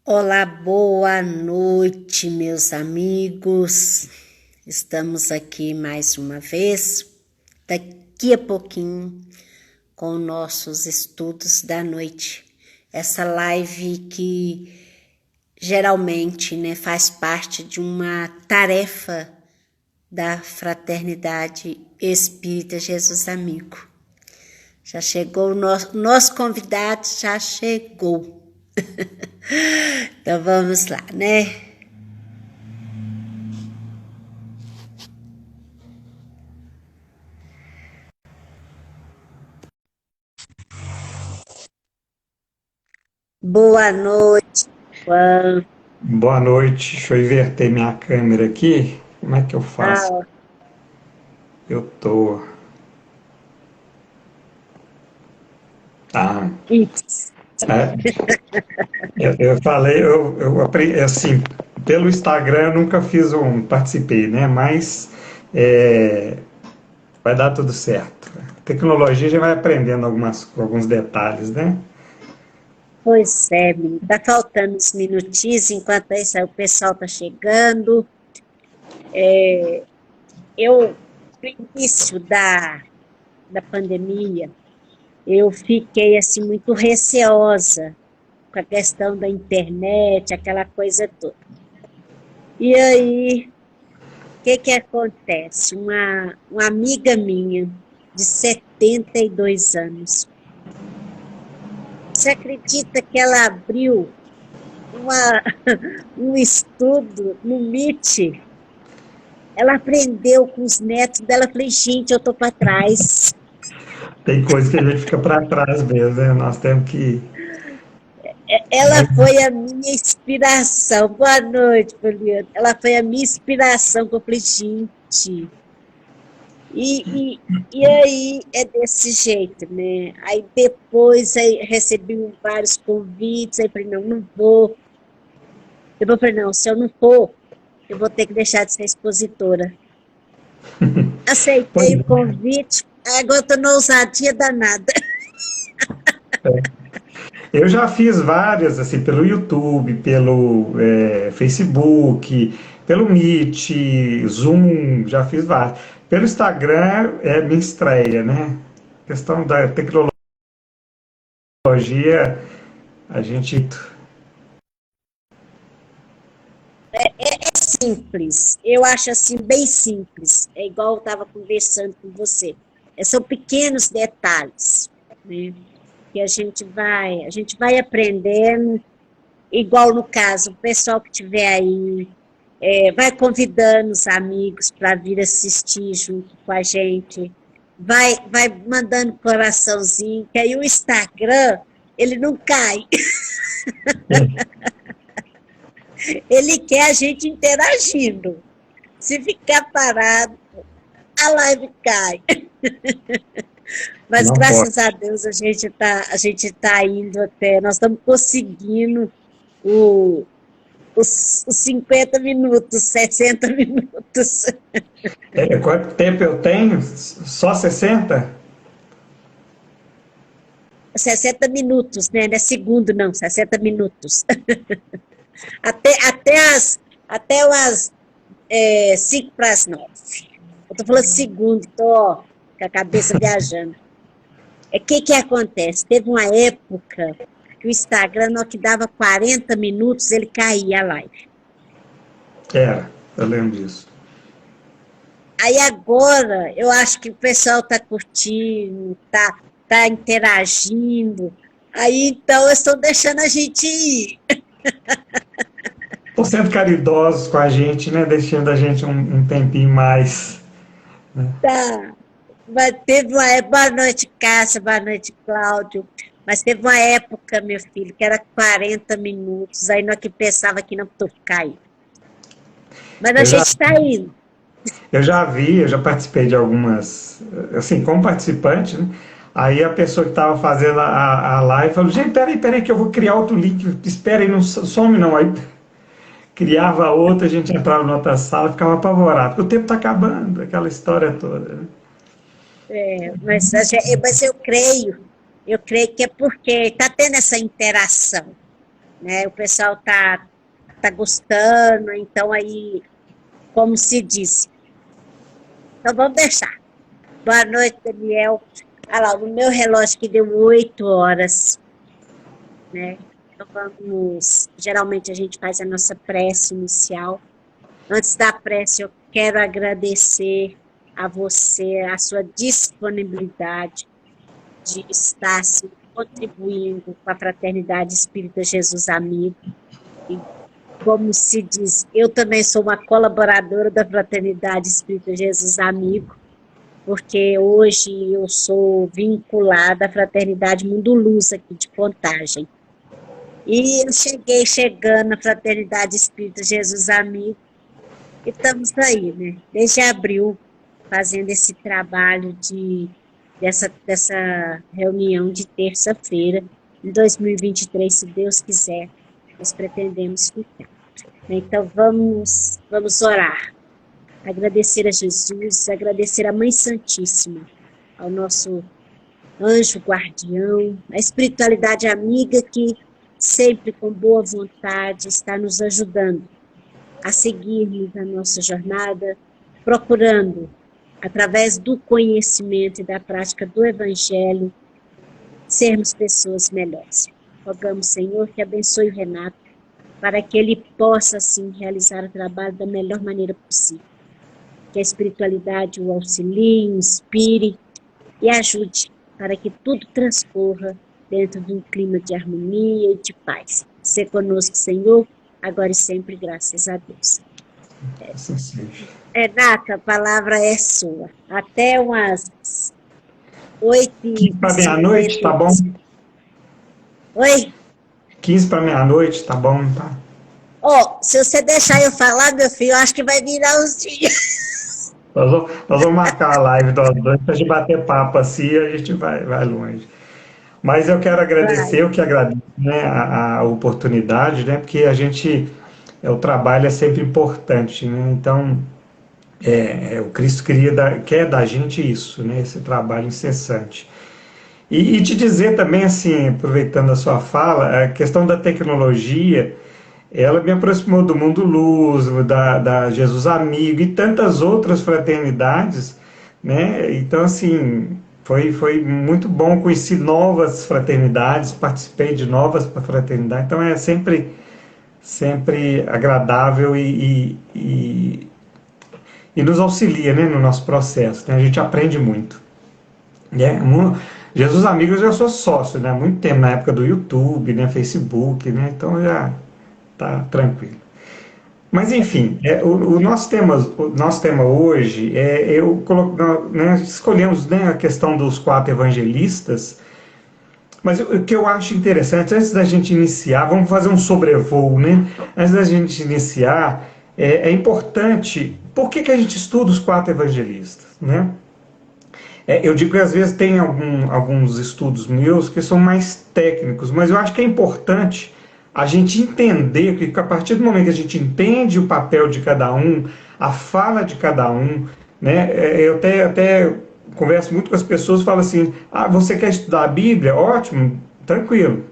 Olá, boa noite, meus amigos. Estamos aqui mais uma vez, daqui a pouquinho, com nossos estudos da noite. Essa live que geralmente, faz parte de uma tarefa da Fraternidade Espírita Jesus Amigo. Já chegou o nosso convidado, já chegou. Então vamos lá, né? Boa noite, Juan. Boa noite, deixa eu inverter minha câmera aqui. Como é que eu faço? Ah, Eu tô. Ah, isso. é, eu falei, eu aprendi, assim, pelo Instagram eu nunca fiz participei, né? Mas é, vai dar tudo certo. Tecnologia já vai aprendendo alguns detalhes, né? Pois é, menino. Tá faltando uns minutinhos, enquanto isso aí o pessoal tá chegando. Eu, no início da pandemia, eu fiquei, assim, muito receosa com a questão da internet, aquela coisa toda. E aí, o que que acontece? Uma amiga minha, de 72 anos, você acredita que ela abriu uma, um estudo no Meet? Ela aprendeu com os netos dela. Eu falei, gente, eu tô para trás. Tem coisa que a gente fica para trás mesmo, né? Nós temos que. Ela foi a minha inspiração. Boa noite, Poliana. Ela foi a minha inspiração. Que eu falei, gente. E aí é desse jeito, né? Aí depois aí recebi vários convites. Aí falei, não, não vou. Depois eu falei, não, se eu não for, eu vou ter que deixar de ser expositora. Pois Aceitei o é. convite, agora estou na ousadia danada. Eu já fiz várias, assim, pelo YouTube, pelo Facebook, pelo Meet, Zoom, já fiz várias. Pelo Instagram é minha estreia, né? Questão da tecnologia, a gente. É simples, eu acho assim, bem simples. É igual eu estava conversando com você. São pequenos detalhes, né? Que a gente vai aprendendo, igual no caso, o pessoal que tiver aí, vai convidando os amigos para vir assistir junto com a gente, vai mandando coraçãozinho, que aí o Instagram, ele não cai. Ele quer a gente interagindo. Se ficar parado, a live cai. Mas Não pode. graças a Deus a gente tá indo até, nós estamos conseguindo o, os 50 minutos, 60 minutos. Quanto tempo eu tenho? Só 60? 60 minutos, né? Não é segundo, não, 60 minutos. Até umas 5 para as 9. Eu tô falando segundo, tô com a cabeça viajando. É que acontece? Teve uma época que o Instagram, no que dava 40 minutos, ele caía a live. Era, eu lembro disso. Aí agora, eu acho que o pessoal tá curtindo, tá interagindo. Aí então eles estão deixando a gente ir. Estão sendo caridosos com a gente, né? Deixando a gente um tempinho mais. Tá. Mas teve uma época, boa noite, Cássia, boa noite, Cláudio. Mas teve uma época, meu filho, que era 40 minutos. Aí nós que pensava que não podia cair. Mas a Eu já gente está indo. eu já participei de algumas, assim, como participante, né? Aí a pessoa que estava fazendo a live falou, gente, peraí, que eu vou criar outro link, espera aí, não some não. Aí criava outra, a gente entrava em outra sala, ficava apavorado, porque o tempo está acabando, aquela história toda, né? Mas eu creio que é porque está tendo essa interação. né? O pessoal tá gostando, então aí, como se diz. Então vamos deixar. Boa noite, Daniel. Ah lá, no meu relógio que deu 8 horas, né? Então vamos. Geralmente a gente faz a nossa prece inicial. Antes da prece, eu quero agradecer a você, a sua disponibilidade de estar assim, contribuindo com a Fraternidade Espírita Jesus Amigo. E, como se diz, eu também sou uma colaboradora da Fraternidade Espírita Jesus Amigo, porque hoje eu sou vinculada à Fraternidade Mundo Luz aqui de Contagem. E eu cheguei chegando na Fraternidade Espírita Jesus Amigo e estamos aí, né? Desde abril, fazendo esse trabalho dessa reunião de terça-feira, em 2023, se Deus quiser, nós pretendemos ficar. Então vamos orar. Agradecer a Jesus, agradecer a Mãe Santíssima, ao nosso anjo guardião, a espiritualidade amiga que sempre com boa vontade está nos ajudando a seguirmos a nossa jornada, procurando, através do conhecimento e da prática do Evangelho, sermos pessoas melhores. Rogamos, Senhor, que abençoe o Renato, para que ele possa, assim, realizar o trabalho da melhor maneira possível. Que a espiritualidade o auxilie, o inspire e ajude para que tudo transcorra dentro de um clima de harmonia e de paz. Ser conosco, Senhor, agora e sempre, graças a Deus. Assim seja. Renata, a palavra é sua. Até umas 15 para meia-noite, tá bom? 8h50. Oi? 15 para meia-noite, tá bom, tá? Se você deixar eu falar, meu filho, eu acho que vai virar os dias. Nós vamos marcar a live nós dois para a gente bater papo assim e a gente vai longe. Mas eu quero agradecer, Vai. eu que agradeço, né, a oportunidade, né, porque o trabalho é sempre importante, né, então o Cristo quer da gente isso, né, esse trabalho incessante. E te dizer também, assim, aproveitando a sua fala, a questão da tecnologia, ela me aproximou do Mundo Luz, da Jesus Amigo e tantas outras fraternidades, né? Então, assim, foi muito bom conhecer novas fraternidades, participei de novas fraternidades, então é sempre agradável e nos auxilia, né, no nosso processo, né? A gente aprende muito. Né? Jesus Amigos eu já sou sócio, né? Há muito tempo, na época do YouTube, né? Facebook, né? Então já tá tranquilo. Mas enfim, o nosso tema hoje nós escolhemos, né, a questão dos 4 evangelistas, mas o que eu acho interessante, antes da gente iniciar, vamos fazer um sobrevoo, né? Antes da gente iniciar, é importante, por que a gente estuda os 4 evangelistas, né? Eu digo que às vezes tem alguns estudos meus que são mais técnicos, mas eu acho que é importante a gente entender que a partir do momento que a gente entende o papel de cada um, a fala de cada um, né? Eu até converso muito com as pessoas e falo assim, você quer estudar a Bíblia? Ótimo, tranquilo.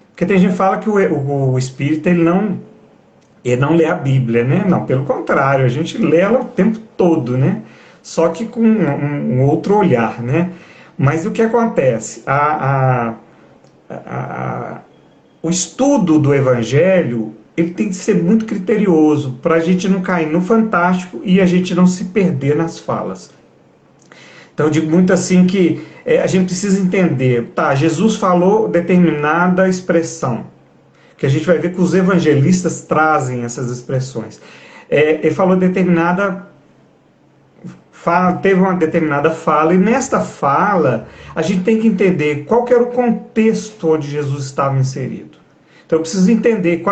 Porque tem gente que fala que o espírita ele não lê a Bíblia, né? Não, pelo contrário, a gente lê ela o tempo todo, né? Só que com um outro olhar, né? Mas o que acontece? O estudo do Evangelho ele tem que ser muito criterioso para a gente não cair no fantástico e a gente não se perder nas falas. Então eu digo muito assim que a gente precisa entender, Jesus falou determinada expressão, que a gente vai ver que os evangelistas trazem essas expressões. Ele falou teve uma determinada fala, e nesta fala a gente tem que entender qual que era o contexto onde Jesus estava inserido. Então eu preciso entender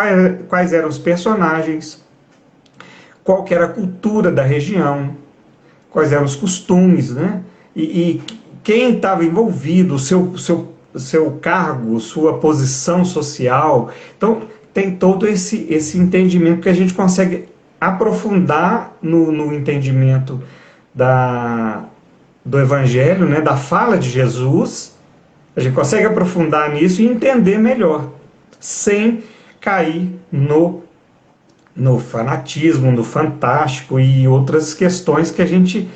quais eram os personagens, qual que era a cultura da região, quais eram os costumes, né? E quem estava envolvido, seu cargo, sua posição social. Então tem todo esse entendimento que a gente consegue aprofundar no entendimento do Evangelho, né, da fala de Jesus. A gente consegue aprofundar nisso e entender melhor, sem cair no fanatismo, no fantástico e outras questões que a gente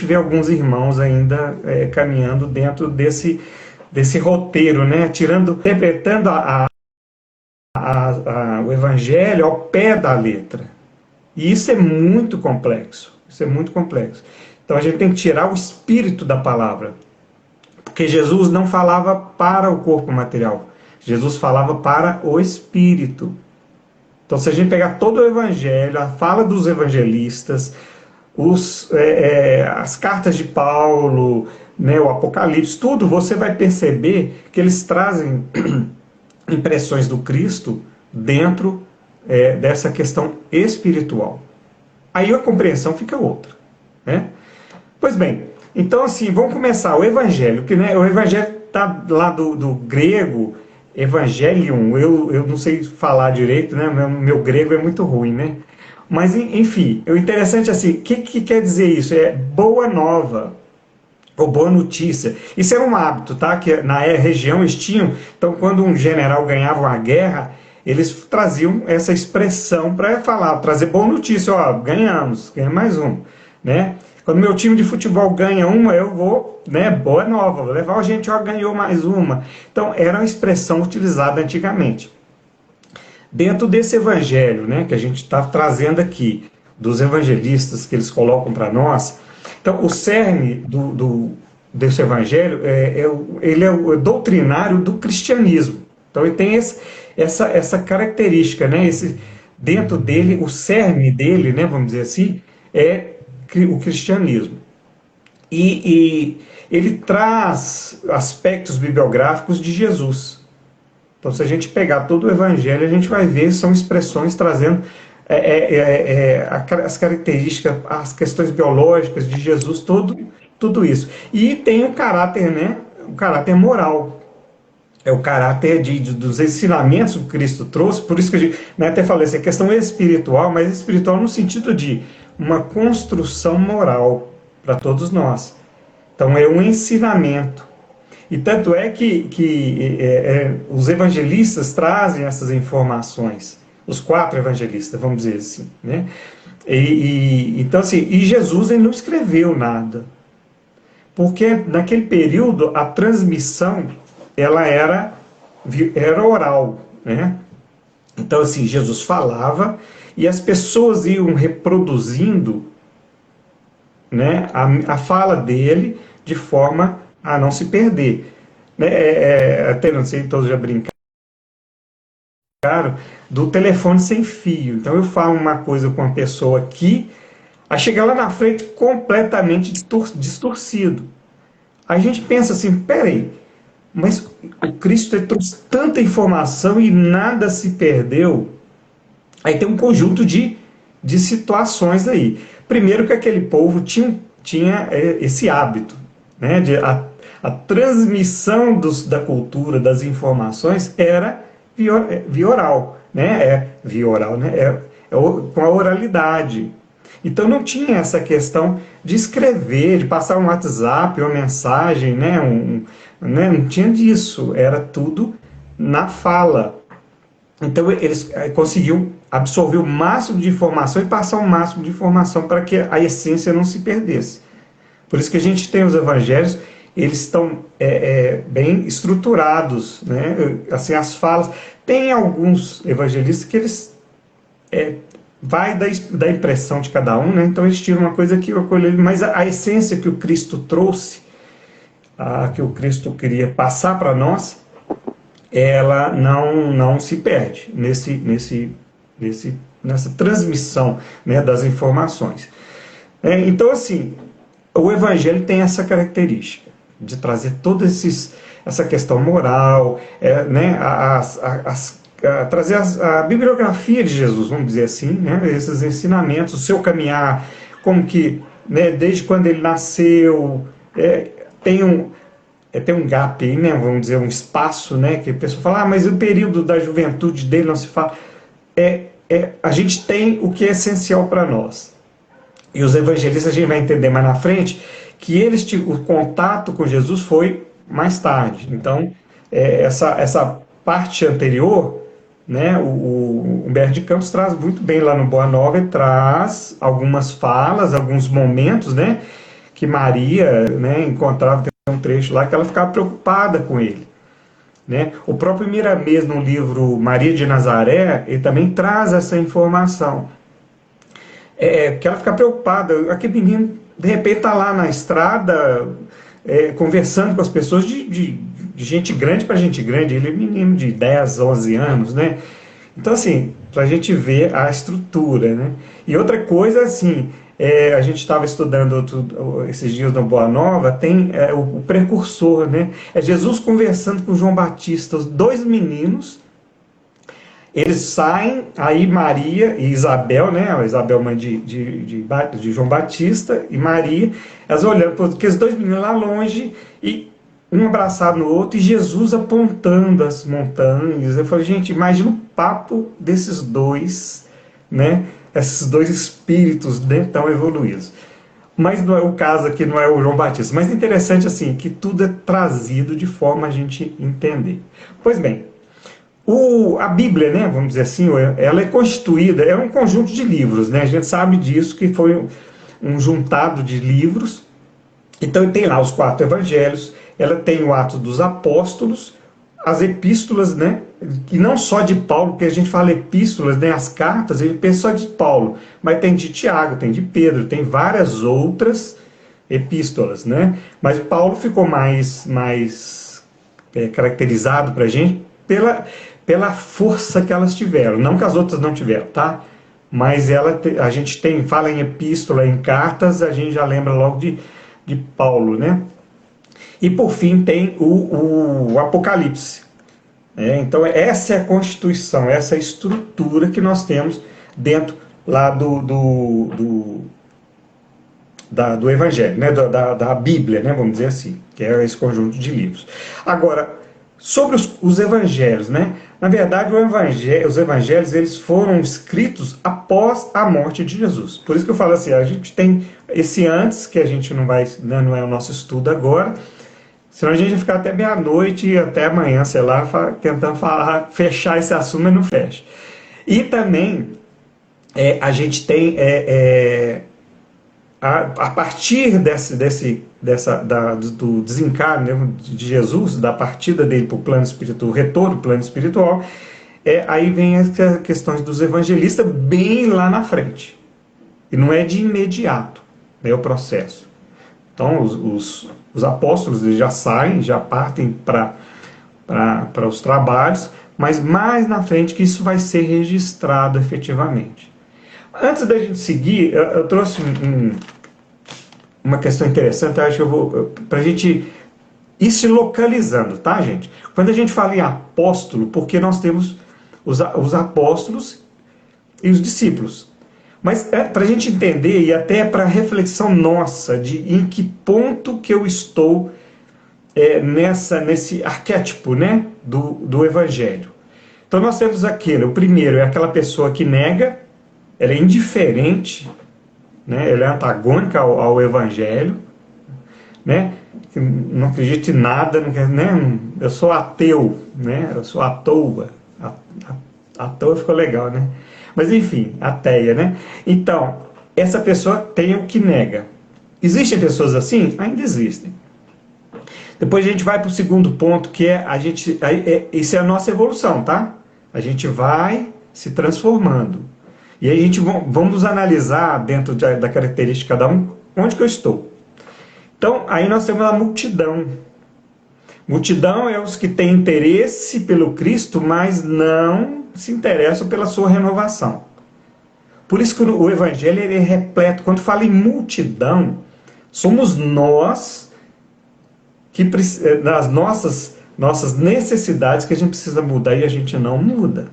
vê alguns irmãos ainda caminhando dentro desse roteiro, né? Interpretando o evangelho ao pé da letra. E isso é muito complexo. Isso é muito complexo. Então a gente tem que tirar o espírito da palavra. Porque Jesus não falava para o corpo material. Jesus falava para o espírito. Então, se a gente pegar todo o evangelho, a fala dos evangelistas, as cartas de Paulo, né, o Apocalipse, tudo, você vai perceber que eles trazem impressões do Cristo dentro dessa questão espiritual. Aí a compreensão fica outra, né? Pois bem, então assim, vamos começar. O evangelho, que, né, o evangelho está lá do grego, evangelium, eu não sei falar direito, né? Meu grego é muito ruim, né? Mas, enfim, o interessante é assim, o que quer dizer isso? É boa nova, ou boa notícia. Isso era um hábito, tá? Que na região eles tinham, então quando um general ganhava uma guerra, eles traziam essa expressão para falar, trazer boa notícia, ó, ganhamos mais um, né? Quando meu time de futebol ganha uma, eu vou, né, boa nova, vou levar a gente, ó, ganhou mais uma. Então, era uma expressão utilizada antigamente. Dentro desse evangelho, né, que a gente está trazendo aqui, dos evangelistas que eles colocam para nós, então, o cerne desse evangelho, ele é o doutrinário do cristianismo. Então, ele tem essa característica, né, dentro dele, o cerne dele, né, vamos dizer assim, é o cristianismo. E ele traz aspectos bibliográficos de Jesus. Então, se a gente pegar todo o evangelho, a gente vai ver, são expressões trazendo as características, as questões biológicas de Jesus, tudo isso. E tem o caráter, né, o caráter moral. É o caráter dos ensinamentos que Cristo trouxe, por isso que a gente, né, até falei assim, a questão espiritual, mas espiritual no sentido de uma construção moral para todos nós. Então é um ensinamento. E tanto é que os evangelistas trazem essas informações, os 4 evangelistas, vamos dizer assim, né? Então, assim, e Jesus ele não escreveu nada, porque naquele período a transmissão ela era oral, né? Então, assim, Jesus falava e as pessoas iam reproduzindo, né, a fala dele de forma a não se perder. Até não sei, todos já brincaram do telefone sem fio. Então eu falo uma coisa com uma pessoa aqui, aí chega lá na frente completamente distorcido. Aí a gente pensa assim, peraí, mas o Cristo trouxe tanta informação e nada se perdeu. Aí tem um conjunto de situações aí. Primeiro que aquele povo tinha esse hábito, né, a transmissão da cultura, das informações era via oral, né? Via oral, né? Com a oralidade. Então não tinha essa questão de escrever, de passar um WhatsApp, uma mensagem, né? Não tinha disso, era tudo na fala. Então eles conseguiam absorver o máximo de informação e passar o máximo de informação para que a essência não se perdesse. Por isso que a gente tem os evangelhos, eles estão bem estruturados, né? Assim, as falas. Tem alguns evangelistas que eles vai da impressão de cada um, né? Então eles tiram uma coisa que eu colhi, mas a essência que o Cristo trouxe, que o Cristo queria passar para nós, ela não se perde nessa transmissão, né, das informações. Então, assim, o Evangelho tem essa característica de trazer toda essa questão moral, né, trazer a bibliografia de Jesus, vamos dizer assim, né, esses ensinamentos, o seu caminhar, como que, né, desde quando ele nasceu, tem um gap aí, né, vamos dizer, um espaço, né, que a pessoa fala, mas o período da juventude dele não se fala. A gente tem o que é essencial para nós. E os evangelistas, a gente vai entender mais na frente, que o contato com Jesus foi mais tarde. Então, essa parte anterior, né? O Humberto de Campos traz muito bem lá no Boa Nova, e traz algumas falas, alguns momentos, né? Que Maria, né, encontrava, tem um trecho lá que ela ficava preocupada com ele, né? O próprio Miramês, no livro Maria de Nazaré, ele também traz essa informação. Que ela fica preocupada. Aquele menino, de repente, está lá na estrada, conversando com as pessoas de gente grande para gente grande. Ele é um menino de 10, 11 anos, né? Então, assim, para a gente ver a estrutura, né? E outra coisa, assim, a gente estava estudando esses dias no Boa Nova, tem o precursor, né? É Jesus conversando com João Batista, os dois meninos. Eles saem, aí Maria e Isabel, né? A Isabel, mãe de João Batista, e Maria, elas olhando para aqueles dois meninos lá longe, e um abraçado no outro, e Jesus apontando as montanhas. Eu falei, gente, imagina o papo desses dois, né? Esses dois espíritos, né, tão evoluídos. Mas não é o caso aqui, não é o João Batista. Mas é interessante, assim, que tudo é trazido de forma a gente entender. Pois bem, a Bíblia, né, vamos dizer assim, ela é constituída, é um conjunto de livros, né? A gente sabe disso, que foi um juntado de livros. Então tem lá os 4 evangelhos, ela tem o Atos dos Apóstolos, as epístolas, né? E não só de Paulo, porque a gente fala epístolas, né? As cartas, ele pensa só de Paulo, mas tem de Tiago, tem de Pedro, tem várias outras epístolas, né? Mas Paulo ficou mais caracterizado para a gente pela força que elas tiveram, não que as outras não tiveram, tá? Mas a gente fala em epístola, em cartas, a gente já lembra logo de Paulo, né? E por fim tem o Apocalipse. Então essa é a constituição, essa é a estrutura que nós temos dentro lá do Evangelho, né? da Bíblia, né? Vamos dizer assim, que é esse conjunto de livros. Agora, sobre os evangelhos, né? Na verdade, os evangelhos eles foram escritos após a morte de Jesus. Por isso que eu falo assim, a gente tem esse antes, que a gente não vai, né, não é o nosso estudo agora, senão a gente vai ficar até meia-noite e até amanhã, sei lá, tentando fechar esse assunto, mas não fecha. E também a gente tem, a partir do desencarne, né, de Jesus, da partida dele para o plano espiritual, o retorno do plano espiritual, aí vem as questões dos evangelistas bem lá na frente. E não é de imediato, né, o processo. Então, os apóstolos eles já saem, já partem para os trabalhos, mas mais na frente que isso vai ser registrado efetivamente. Antes da gente seguir, eu trouxe uma questão interessante, eu acho que eu vou, para a gente ir se localizando, tá, gente? Quando a gente fala em apóstolo, porque nós temos os apóstolos e os discípulos. Mas para a gente entender, e até para reflexão nossa, de em que ponto que eu estou nesse arquétipo, né, do Evangelho. Então nós temos aquele, o primeiro é aquela pessoa que nega, ela é indiferente, né, ela é antagônica ao Evangelho, né, não acredita em nada, né, eu sou ateu, né, eu sou à toa. À toa ficou legal, né? Mas enfim, ateia, né? Então, essa pessoa tem o que nega. Existem pessoas assim? Ainda existem. Depois a gente vai para o segundo ponto, que é isso é a nossa evolução, tá? A gente vai se transformando. E aí vamos analisar dentro da característica de cada um, onde que eu estou. Então, aí nós temos a multidão. Multidão é os que têm interesse pelo Cristo, mas não se interessam pela sua renovação. Por isso que o Evangelho é repleto. Quando fala em multidão, somos nós que nas nossas necessidades que a gente precisa mudar e a gente não muda.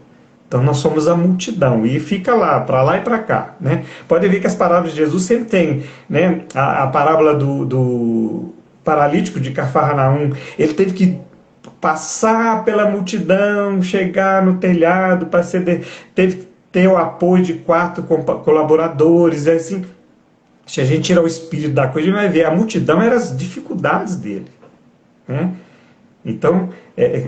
Então nós somos a multidão e fica lá e para cá, né? Pode ver que as parábolas de Jesus sempre tem, né? A parábola do paralítico de Cafarnaum, ele teve que passar pela multidão, chegar no telhado, teve que ter o apoio de 4 colaboradores, e assim, se a gente tirar o espírito da coisa, a gente vai ver, a multidão eram as dificuldades dele, né? Então,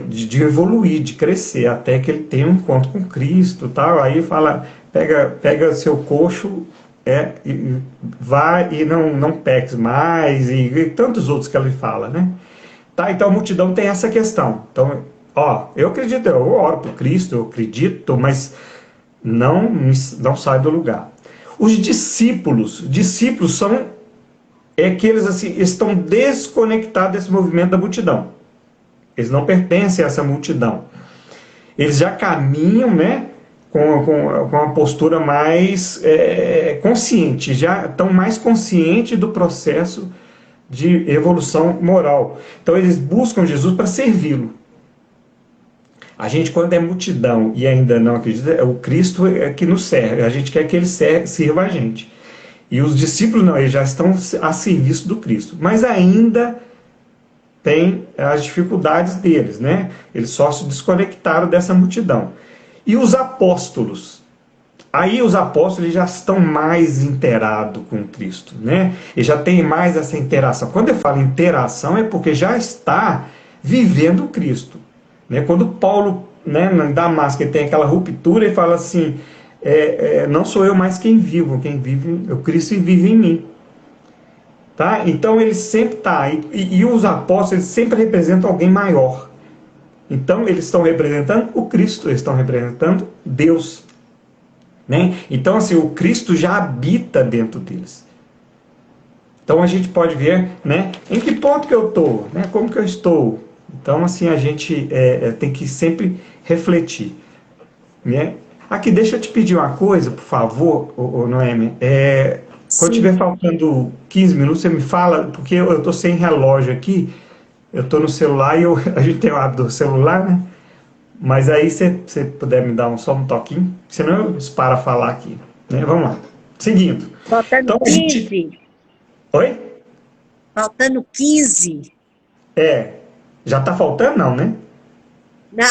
de evoluir, de crescer, até que ele tenha um encontro com Cristo, tal. Aí fala, pega seu coxo, e vá e não peques mais, e tantos outros que ele fala, né? Tá, então a multidão tem essa questão. Então, eu acredito, eu oro por Cristo, eu acredito, mas não sai do lugar. Os discípulos são aqueles assim, estão desconectados desse movimento da multidão. Eles não pertencem a essa multidão. Eles já caminham, né, com uma postura mais consciente, já estão mais conscientes do processo de evolução moral. Então eles buscam Jesus para servi-lo. A gente, quando é multidão e ainda não acredita, o Cristo é que nos serve. A gente quer que ele sirva a gente. E os discípulos não, eles já estão a serviço do Cristo. Mas ainda tem as dificuldades deles, né? Eles só se desconectaram dessa multidão. E os apóstolos? Aí os apóstolos já estão mais inteirados com Cristo, né? E já tem mais essa interação. Quando eu falo interação é porque já está vivendo Cristo. Né? Quando Paulo, né, em Damasco, ele tem aquela ruptura e fala assim, não sou eu mais quem vive é o Cristo vive em mim. Tá? Então ele sempre está, e os apóstolos eles sempre representam alguém maior. Então eles estão representando o Cristo, eles estão representando Deus. Né? Então assim, o Cristo já habita dentro deles. Então a gente pode ver, né, em que ponto que eu estou, né, como que eu estou. Então assim, a gente tem que sempre refletir. Né? Aqui, deixa eu te pedir uma coisa, por favor, Noemi. Quando Sim, estiver faltando 15 minutos, você me fala, porque eu estou sem relógio aqui, eu estou no celular e a gente tem o hábito do celular, né? Mas aí, se você puder me dar só um toquinho, senão eu disparo a falar aqui. Né? Vamos lá. Seguindo. faltando Então, a gente... 15, Oi? faltando 15. É. Já está faltando, não, né? Não,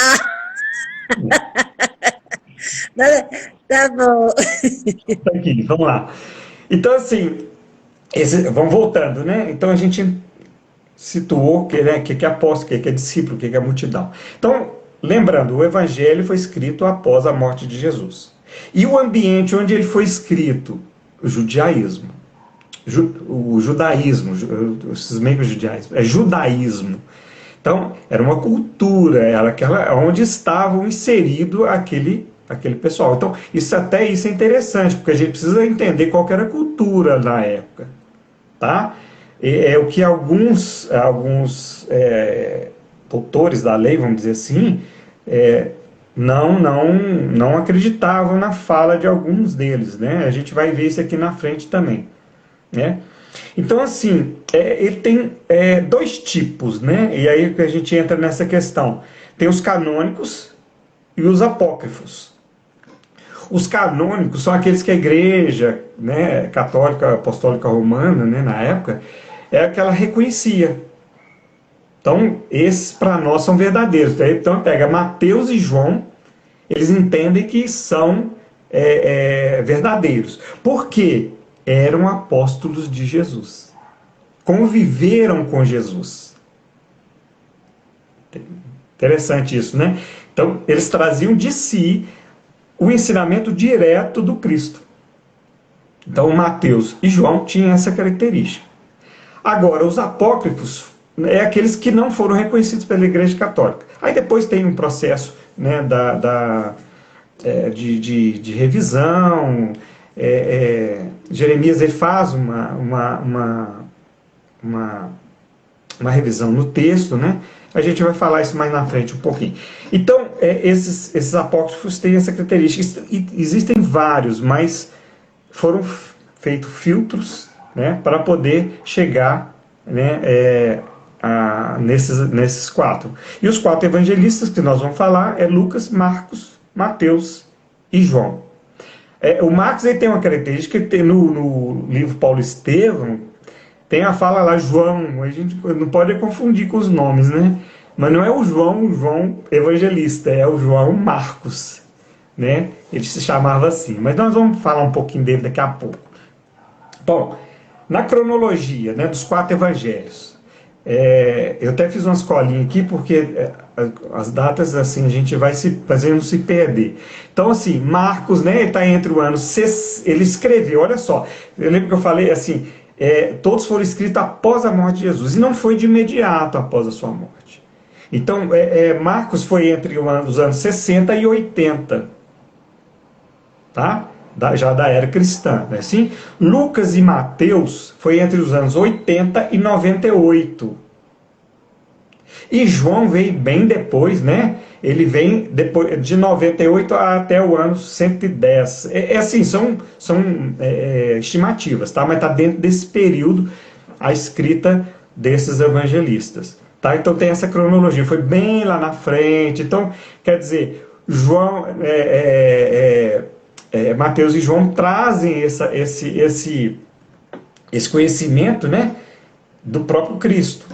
não, tá bom. Tá aqui, vamos lá. Então, assim, vamos voltando, né? Então, a gente situou que é apóstolo, que é discípulo, que é multidão. Então, lembrando, o evangelho foi escrito após a morte de Jesus. E o ambiente onde ele foi escrito? O judaísmo. O judaísmo, esses meios judaísmo, é judaísmo. Então, era uma cultura, era aquela onde estavam inserido aquele pessoal. Então, isso é interessante, porque a gente precisa entender qual que era a cultura na época. Tá? É o que alguns doutores da lei, vamos dizer assim, não acreditavam na fala de alguns deles, né? A gente vai ver isso aqui na frente também, né? Então, assim, ele tem dois tipos, né? E aí que a gente entra nessa questão. Tem os canônicos e os apócrifos. Os canônicos são aqueles que a igreja, né, católica, apostólica romana, né, na época, é aquela reconhecia. Então, esses para nós são verdadeiros. Então, pega Mateus e João, eles entendem que são verdadeiros. Por quê? Eram apóstolos de Jesus. Conviveram com Jesus. Interessante isso, né? Então, eles traziam de si o ensinamento direto do Cristo. Então, Mateus e João tinham essa característica. Agora, os apócrifos aqueles que não foram reconhecidos pela Igreja Católica. Aí depois tem um processo, né, de revisão. Jeremias ele faz uma revisão no texto, né? A gente vai falar isso mais na frente um pouquinho. Então, esses apócrifos têm essa característica. Existem vários, mas foram feitos filtros, né, para poder chegar, né, nesses quatro. E os quatro evangelistas que nós vamos falar é Lucas, Marcos, Mateus e João. O Marcos ele tem uma característica que tem no livro Paulo Estevão, tem a fala lá, João, a gente não pode confundir com os nomes, né? Mas não é o João evangelista, é o João Marcos, né? Ele se chamava assim, mas nós vamos falar um pouquinho dele daqui a pouco. Bom, na cronologia, né, dos quatro evangelhos, Eu até fiz uma escolinha aqui, porque as datas, assim, a gente vai se fazendo se perder. Então, assim, Marcos, né, ele está entre o ano, ele escreveu, olha só, eu lembro que eu falei assim, todos foram escritos após a morte de Jesus, e não foi de imediato após a sua morte. Então, Marcos foi entre os anos 60 e 80, tá? Já da era cristã, né? Assim, Lucas e Mateus foi entre os anos 80 e 98. E João veio bem depois, né? Ele vem depois de 98 até o ano 110. Assim, são estimativas, tá? Mas está dentro desse período a escrita desses evangelistas, tá? Então tem essa cronologia, foi bem lá na frente. Então, quer dizer, João, Mateus e João trazem esse conhecimento, né, do próprio Cristo.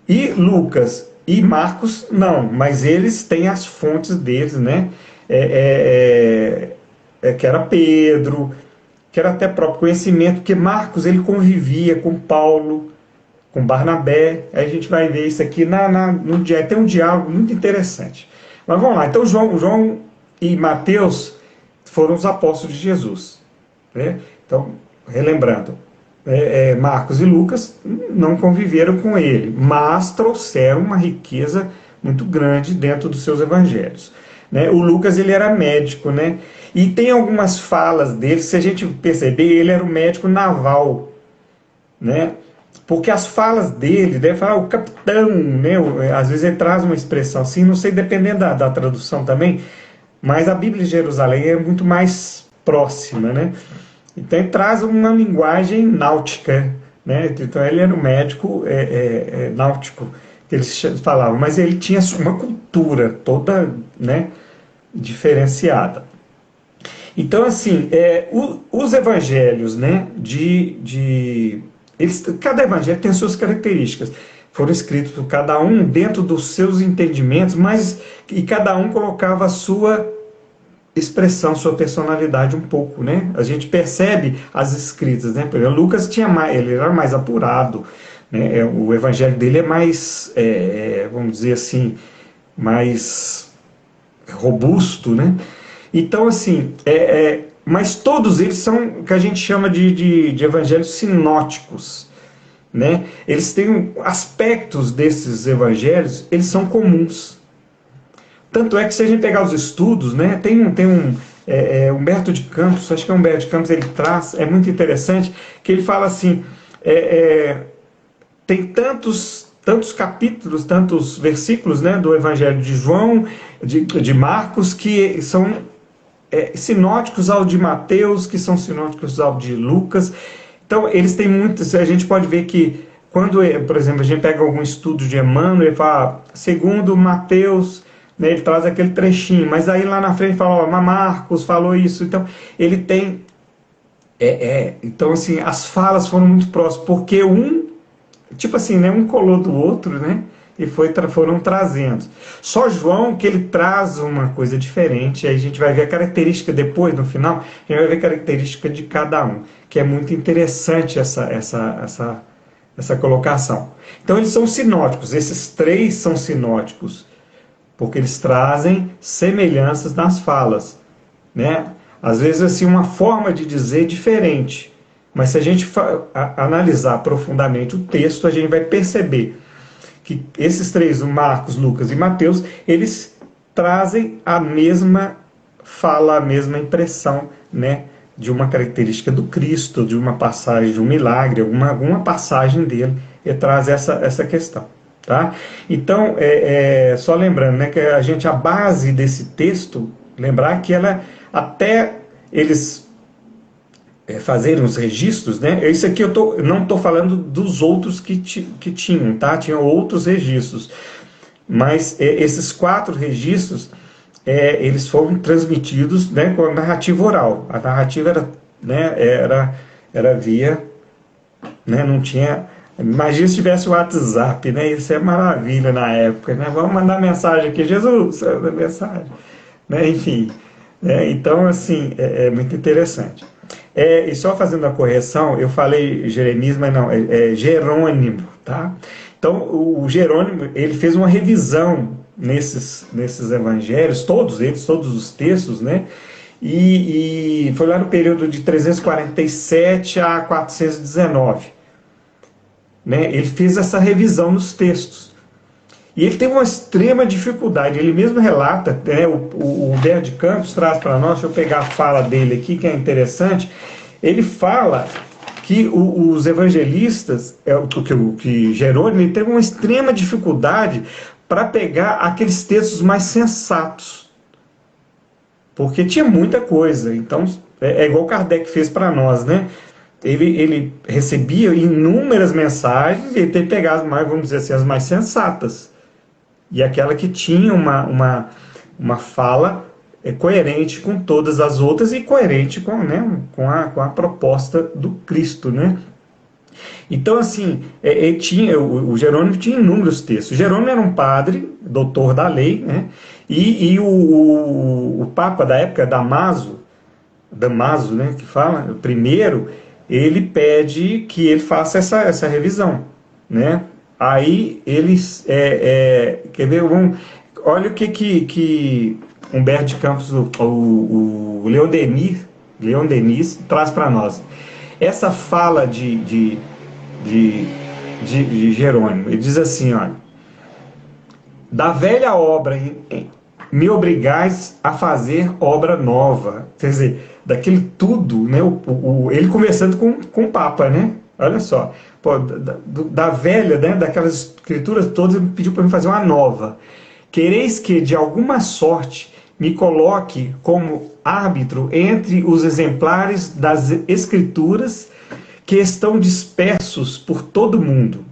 E Lucas e Marcos não, mas eles têm as fontes deles, né? Que era Pedro, que era até próprio conhecimento, porque Marcos ele convivia com Paulo, com Barnabé. Aí a gente vai ver isso aqui no dia. Tem um diálogo muito interessante. Mas vamos lá. Então João e Mateus foram os apóstolos de Jesus, né? Então, relembrando, Marcos e Lucas não conviveram com ele, mas trouxeram uma riqueza muito grande dentro dos seus evangelhos, né? O Lucas ele era médico, né? E tem algumas falas dele, se a gente perceber, ele era um médico naval, né? Porque as falas dele, deve falar o capitão, né? Às vezes ele traz uma expressão assim, não sei, dependendo da tradução também, mas a Bíblia de Jerusalém é muito mais próxima, né? Então ele traz uma linguagem náutica, né? Então ele era um médico náutico, que eles falavam, mas ele tinha uma cultura toda, né, diferenciada. Então, assim, os evangelhos, né, cada evangelho tem suas características. Foram escritos por cada um dentro dos seus entendimentos, e cada um colocava a sua expressão, sua personalidade um pouco, né? A gente percebe as escritas, né? Por exemplo, Lucas ele era mais apurado, né? O evangelho dele é mais, vamos dizer assim, mais robusto, né? Então, assim, mas todos eles são o que a gente chama de evangelhos sinóticos, né? Eles têm aspectos desses evangelhos, eles são comuns. Tanto é que se a gente pegar os estudos, né, tem um Humberto de Campos, acho que é Humberto de Campos, ele traz, é muito interessante, que ele fala assim, tem tantos capítulos, tantos versículos, né, do Evangelho de João, de Marcos, que são sinóticos ao de Mateus, que são sinóticos ao de Lucas. Então, eles têm muitos, a gente pode ver que quando, por exemplo, a gente pega algum estudo de Emmanuel, ele fala, segundo Mateus, né, ele traz aquele trechinho, mas aí lá na frente fala, ó, Marcos falou isso, então ele tem, então assim, as falas foram muito próximas, porque tipo assim, né, um colou do outro, né, e foram trazendo. Só João que ele traz uma coisa diferente, aí a gente vai ver a característica depois, no final, a gente vai ver a característica de cada um, que é muito interessante essa colocação. Então eles são sinóticos, esses três são sinóticos, porque eles trazem semelhanças nas falas, né? Às vezes assim uma forma de dizer diferente, mas se a gente analisar profundamente o texto, a gente vai perceber que esses três, o Marcos, Lucas e Mateus, eles trazem a mesma fala, a mesma impressão, né, de uma característica do Cristo, de uma passagem, de um milagre, alguma passagem dele, ele traz essa questão. Tá? Então, só lembrando, né, que a base desse texto, lembrar que ela, até eles fazerem os registros, né, isso aqui eu não estou falando dos outros que tinham, tá? Tinham outros registros, mas esses 4 registros, eles foram transmitidos, né, com a narrativa oral. A narrativa era, né, era via, né, não tinha. Imagina se tivesse o WhatsApp, né? Isso é maravilha na época, né? Vamos mandar mensagem aqui, Jesus, mensagem, né? Enfim, né? Então, assim, é muito interessante. E só fazendo a correção, eu falei Jeremias, mas não, é Jerônimo, tá? Então, o Jerônimo, ele fez uma revisão nesses evangelhos, todos eles, todos os textos, né? E foi lá no período de 347 a 419, né? Ele fez essa revisão nos textos. E ele teve uma extrema dificuldade, ele mesmo relata, né, o Humberto de Campos traz para nós, deixa eu pegar a fala dele aqui, que é interessante, ele fala que os evangelistas, que Jerônimo, ele teve uma extrema dificuldade para pegar aqueles textos mais sensatos, porque tinha muita coisa. Então, é igual Kardec fez para nós, né? Ele recebia inúmeras mensagens e ele teve que pegar as mais, vamos dizer assim, as mais sensatas. E aquela que tinha uma fala coerente com todas as outras e coerente com, né, com a proposta do Cristo, né? Então, assim, o Jerônimo tinha inúmeros textos. O Jerônimo era um padre, doutor da lei, né? E o Papa da época, Damaso, né, que fala, o primeiro, ele pede que ele faça essa revisão, né? Aí eles, quer ver, olha o que Humberto de Campos, o Leon Denis traz para nós. Essa fala de Jerônimo, ele diz assim, olha, da velha obra me obrigais a fazer obra nova. Quer dizer, daquele tudo, né? Ele conversando com o Papa, né? Olha só, pô, da velha, né? Daquelas escrituras todas, ele pediu para me fazer uma nova. Quereis que, de alguma sorte, me coloque como árbitro entre os exemplares das escrituras que estão dispersos por todo o mundo,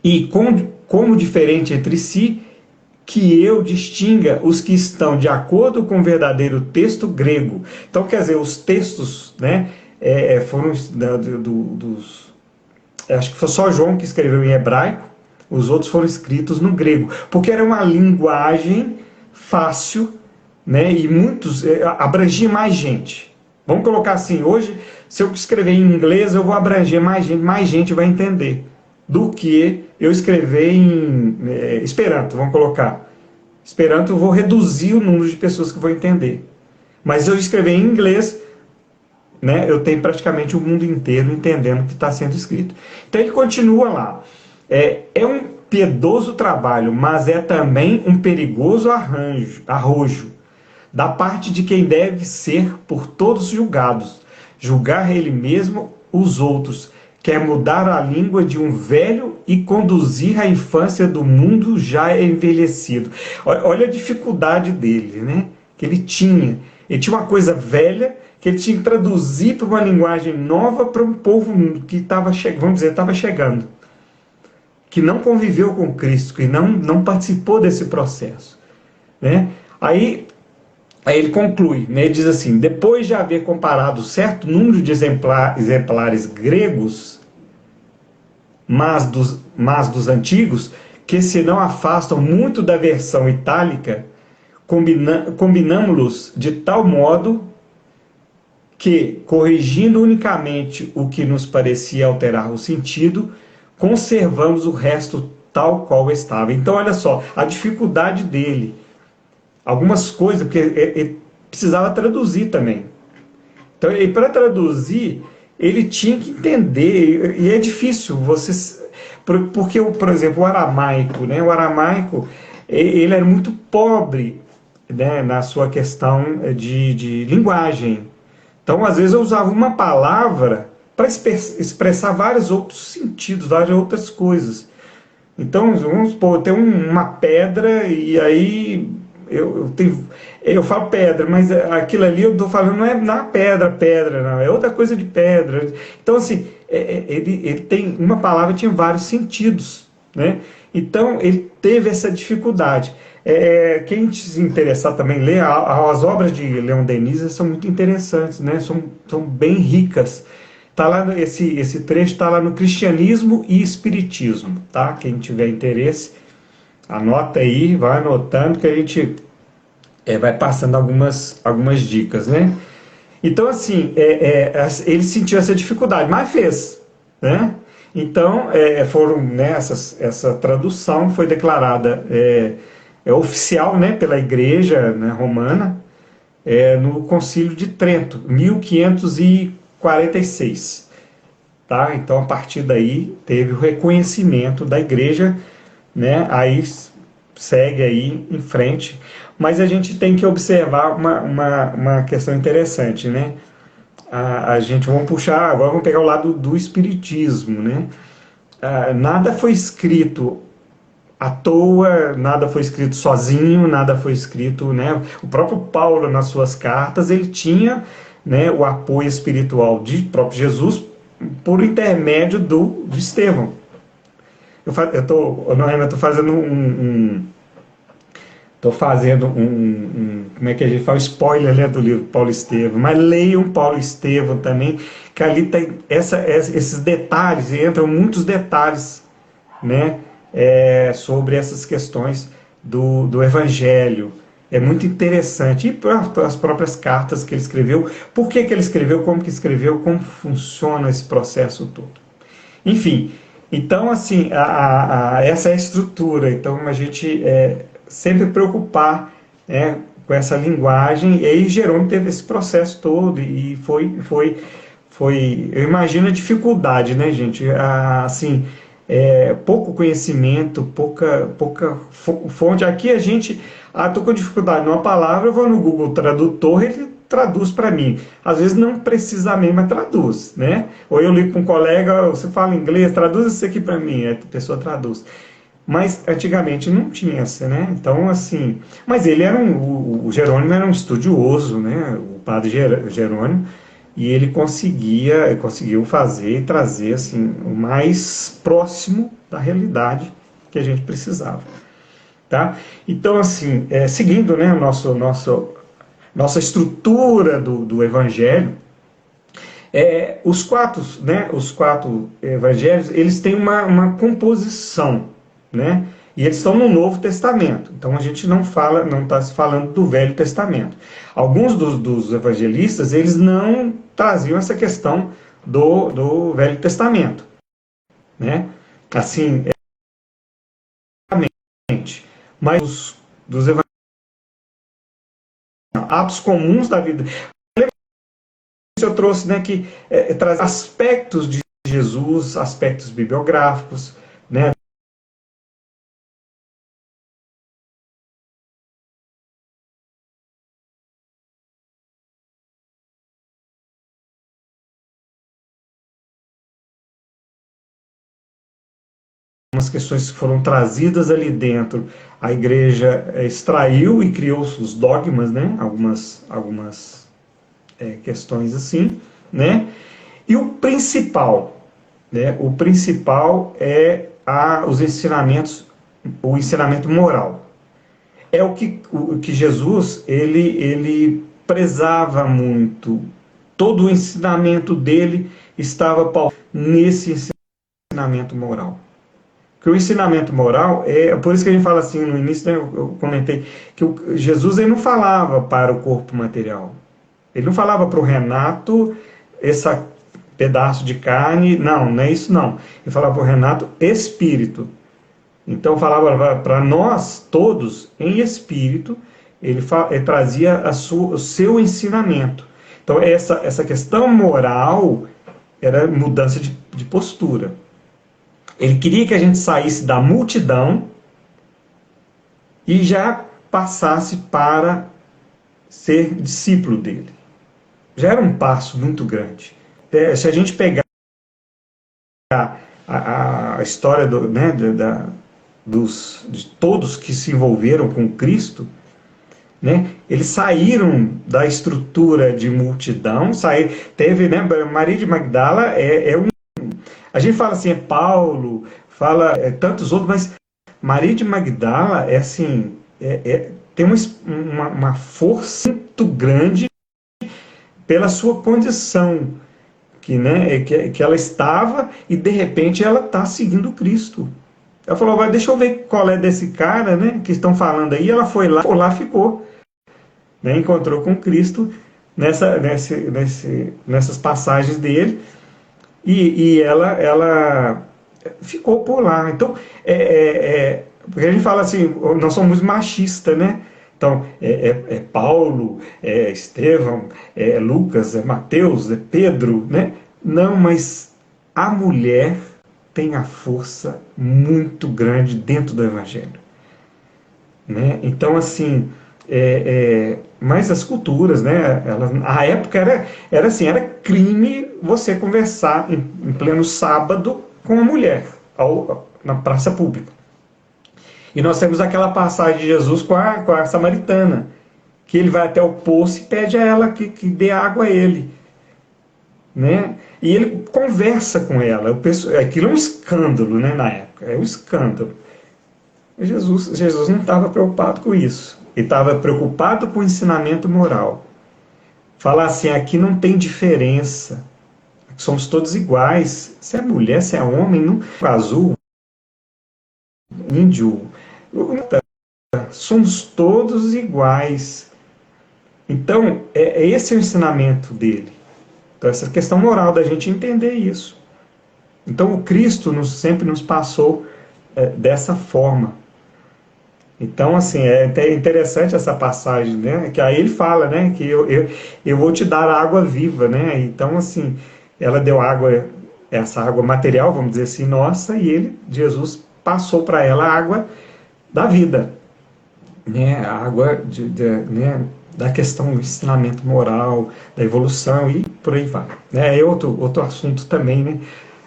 e como diferente entre si, que eu distinga os que estão de acordo com o verdadeiro texto grego. Então, quer dizer, os textos, né, foram acho que foi só João que escreveu em hebraico, os outros foram escritos no grego, porque era uma linguagem fácil, né, e muitos abrangia mais gente. Vamos colocar assim, hoje, se eu escrever em inglês, eu vou abranger mais gente vai entender do que eu escrever em Esperanto, vamos colocar. Esperanto, eu vou reduzir o número de pessoas que vão entender. Mas se eu escrever em inglês, né, eu tenho praticamente o mundo inteiro entendendo o que está sendo escrito. Então ele continua lá. É um piedoso trabalho, mas é também um perigoso arrojo, da parte de quem deve ser por todos julgados, julgar ele mesmo os outros, quer mudar a língua de um velho e conduzir a infância do mundo já envelhecido. Olha a dificuldade dele, né? Que ele tinha. Ele tinha uma coisa velha que ele tinha que traduzir para uma linguagem nova para um povo que estava, vamos dizer, estava chegando, que não conviveu com Cristo, que não participou desse processo, né? Aí ele conclui, né? Ele diz assim, depois de haver comparado certo número de exemplares gregos, mas dos antigos, que se não afastam muito da versão itálica, combinamos-los de tal modo que, corrigindo unicamente o que nos parecia alterar o sentido, conservamos o resto tal qual estava. Então, olha só, a dificuldade dele, algumas coisas, porque ele precisava traduzir também. Então, para traduzir, ele tinha que entender, e é difícil, porque, por exemplo, o aramaico, né? O aramaico, ele era muito pobre, né, na sua questão de linguagem. Então, às vezes, eu usava uma palavra para expressar vários outros sentidos, várias outras coisas. Então, vamos supor, tem uma pedra, e aí eu falo pedra, mas aquilo ali eu estou falando não é na pedra, não, é outra coisa de pedra. Então, assim, ele tem uma palavra tinha vários sentidos, né? Então, ele teve essa dificuldade. Quem se interessar também ler, as obras de Leon Denis são muito interessantes, né? São bem ricas. Tá lá, esse trecho está lá no Cristianismo e Espiritismo, tá? Quem tiver interesse, anota aí, vai anotando que a gente vai passando algumas dicas, né? Então, assim, ele sentiu essa dificuldade, mas fez, né? Então, foram, né, essa tradução foi declarada oficial, né, pela Igreja, né, romana, no Concílio de Trento, 1546. Tá? Então, a partir daí, teve o reconhecimento da Igreja, né? Aí segue aí em frente. Mas a gente tem que observar uma questão interessante, né? A gente, vamos puxar, agora vamos pegar o lado do Espiritismo, né? Nada foi escrito à toa, nada foi escrito sozinho, nada foi escrito, né? O próprio Paulo, nas suas cartas, ele tinha, né, o apoio espiritual de próprio Jesus por intermédio do Estevão. Eu tô fazendo como é que a gente fala, spoiler, né, do livro Paulo Estevão, mas leiam Paulo Estevão também, que ali tem esses detalhes, e entram muitos detalhes, né, sobre essas questões do Evangelho. É muito interessante. E as próprias cartas que ele escreveu, por que ele escreveu, como funciona esse processo todo. Enfim, então, assim, essa é a estrutura. Então, a gente sempre preocupar, com essa linguagem. E aí, Jerônimo teve esse processo todo e foi, eu imagino a dificuldade, né, gente? Assim, pouco conhecimento, pouca fonte. Aqui a gente, estou com dificuldade numa palavra, eu vou no Google Tradutor, ele traduz para mim. Às vezes não precisamente, mas traduz, né? Ou eu ligo para um colega, você fala inglês, traduz isso aqui para mim, a pessoa traduz. Mas antigamente não tinha essa, né? Então, assim, mas ele era o Jerônimo era um estudioso, né? O padre Jerônimo, e ele conseguiu fazer e trazer assim o mais próximo da realidade que a gente precisava, tá? Então, assim, seguindo, né, nossa estrutura do Evangelho, os quatro evangelhos, eles têm uma composição, né? E eles estão no Novo Testamento. Então a gente não está falando do Velho Testamento. Alguns dos evangelistas, eles não traziam essa questão do Velho Testamento, né? Assim, mas dos evangelhos, atos comuns da vida. Eu trouxe, né, que traz aspectos de Jesus, aspectos bibliográficos, né, umas questões que foram trazidas ali dentro. A igreja extraiu e criou os dogmas, né, algumas questões assim, né, e o principal é os ensinamentos, o ensinamento moral. É o que Jesus ele prezava muito. Todo o ensinamento dele estava pautado nesse ensinamento moral. Porque o ensinamento moral por isso que a gente fala assim no início, né, eu comentei que Jesus ele não falava para o corpo material. Ele não falava para o Renato esse pedaço de carne, não é isso não. Ele falava para o Renato espírito. Então falava para nós todos em espírito, ele trazia o seu ensinamento. Então essa questão moral era mudança de postura. Ele queria que a gente saísse da multidão e já passasse para ser discípulo dele. Já era um passo muito grande. Se a gente pegar a história né, de todos que se envolveram com Cristo, né, eles saíram da estrutura de multidão, teve, né, Maria de Magdala a gente fala assim, Paulo, fala tantos outros, mas Maria de Magdala assim, tem uma força muito grande pela sua condição, né, que ela estava e de repente ela está seguindo Cristo. Ela falou, deixa eu ver qual é desse cara, né, que estão falando aí. Ela foi lá ficou, né, encontrou com Cristo, nessas passagens dele, e ela ficou por lá. Então, porque a gente fala assim, nós somos machistas, né? Então, é Paulo, é Estevão, é Lucas, é Mateus, é Pedro, né? Não, mas a mulher tem a força muito grande dentro do Evangelho, né? Então, assim, mas as culturas, né? A época era assim, era crime você conversar em pleno sábado com uma mulher na praça pública. E nós temos aquela passagem de Jesus com a samaritana, que ele vai até o poço e pede a ela que dê água a ele, né? E ele conversa com ela. Aquilo é um escândalo, né, na época. É um escândalo. Jesus não estava preocupado com isso. Ele estava preocupado com o ensinamento moral. Falar assim, aqui não tem diferença. Somos todos iguais. Se é mulher, se é homem, não, azul, índio, somos todos iguais. Então, esse é o ensinamento dele. Então, essa questão moral da gente entender isso. Então, o Cristo sempre nos passou dessa forma. Então, assim, é até interessante essa passagem, né? Que aí ele fala, né? Que eu vou te dar a água viva, né? Então, assim, ela deu água, essa água material, vamos dizer assim, nossa, e Jesus, passou para ela a água da vida, né? A água né? Da questão do ensinamento moral, da evolução e por aí vai. Né? É outro assunto também, né?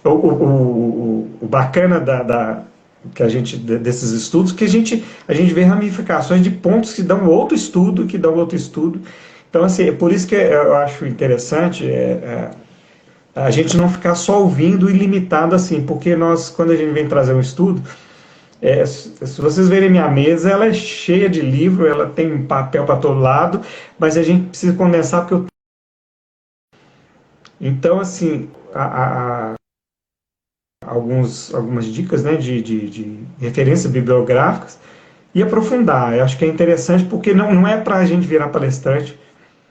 O bacana que a gente, desses estudos, que a gente vê ramificações de pontos que dão outro estudo, que dão outro estudo. Então, assim, é por isso que eu acho interessante a gente não ficar só ouvindo e limitado assim, porque quando a gente vem trazer um estudo, se vocês verem minha mesa, ela é cheia de livro, ela tem papel para todo lado, mas a gente precisa condensar porque então, assim, algumas dicas, né, de referências bibliográficas e aprofundar. Eu acho que é interessante porque não é para a gente virar palestrante,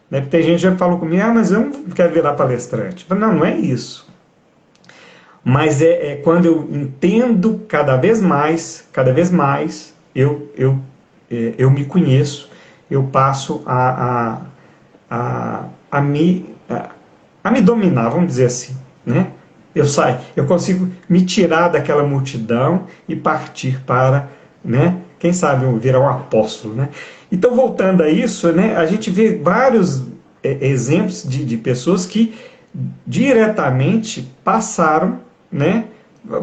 né? Porque tem gente que já falou comigo, mas eu não quero virar palestrante. Não é isso. Mas é quando eu entendo cada vez mais, eu me conheço, eu passo a me dominar, vamos dizer assim, né? Eu consigo me tirar daquela multidão e partir para, né? Quem sabe virar um apóstolo, né? Então, voltando a isso, né? A gente vê vários exemplos de pessoas que diretamente passaram, né?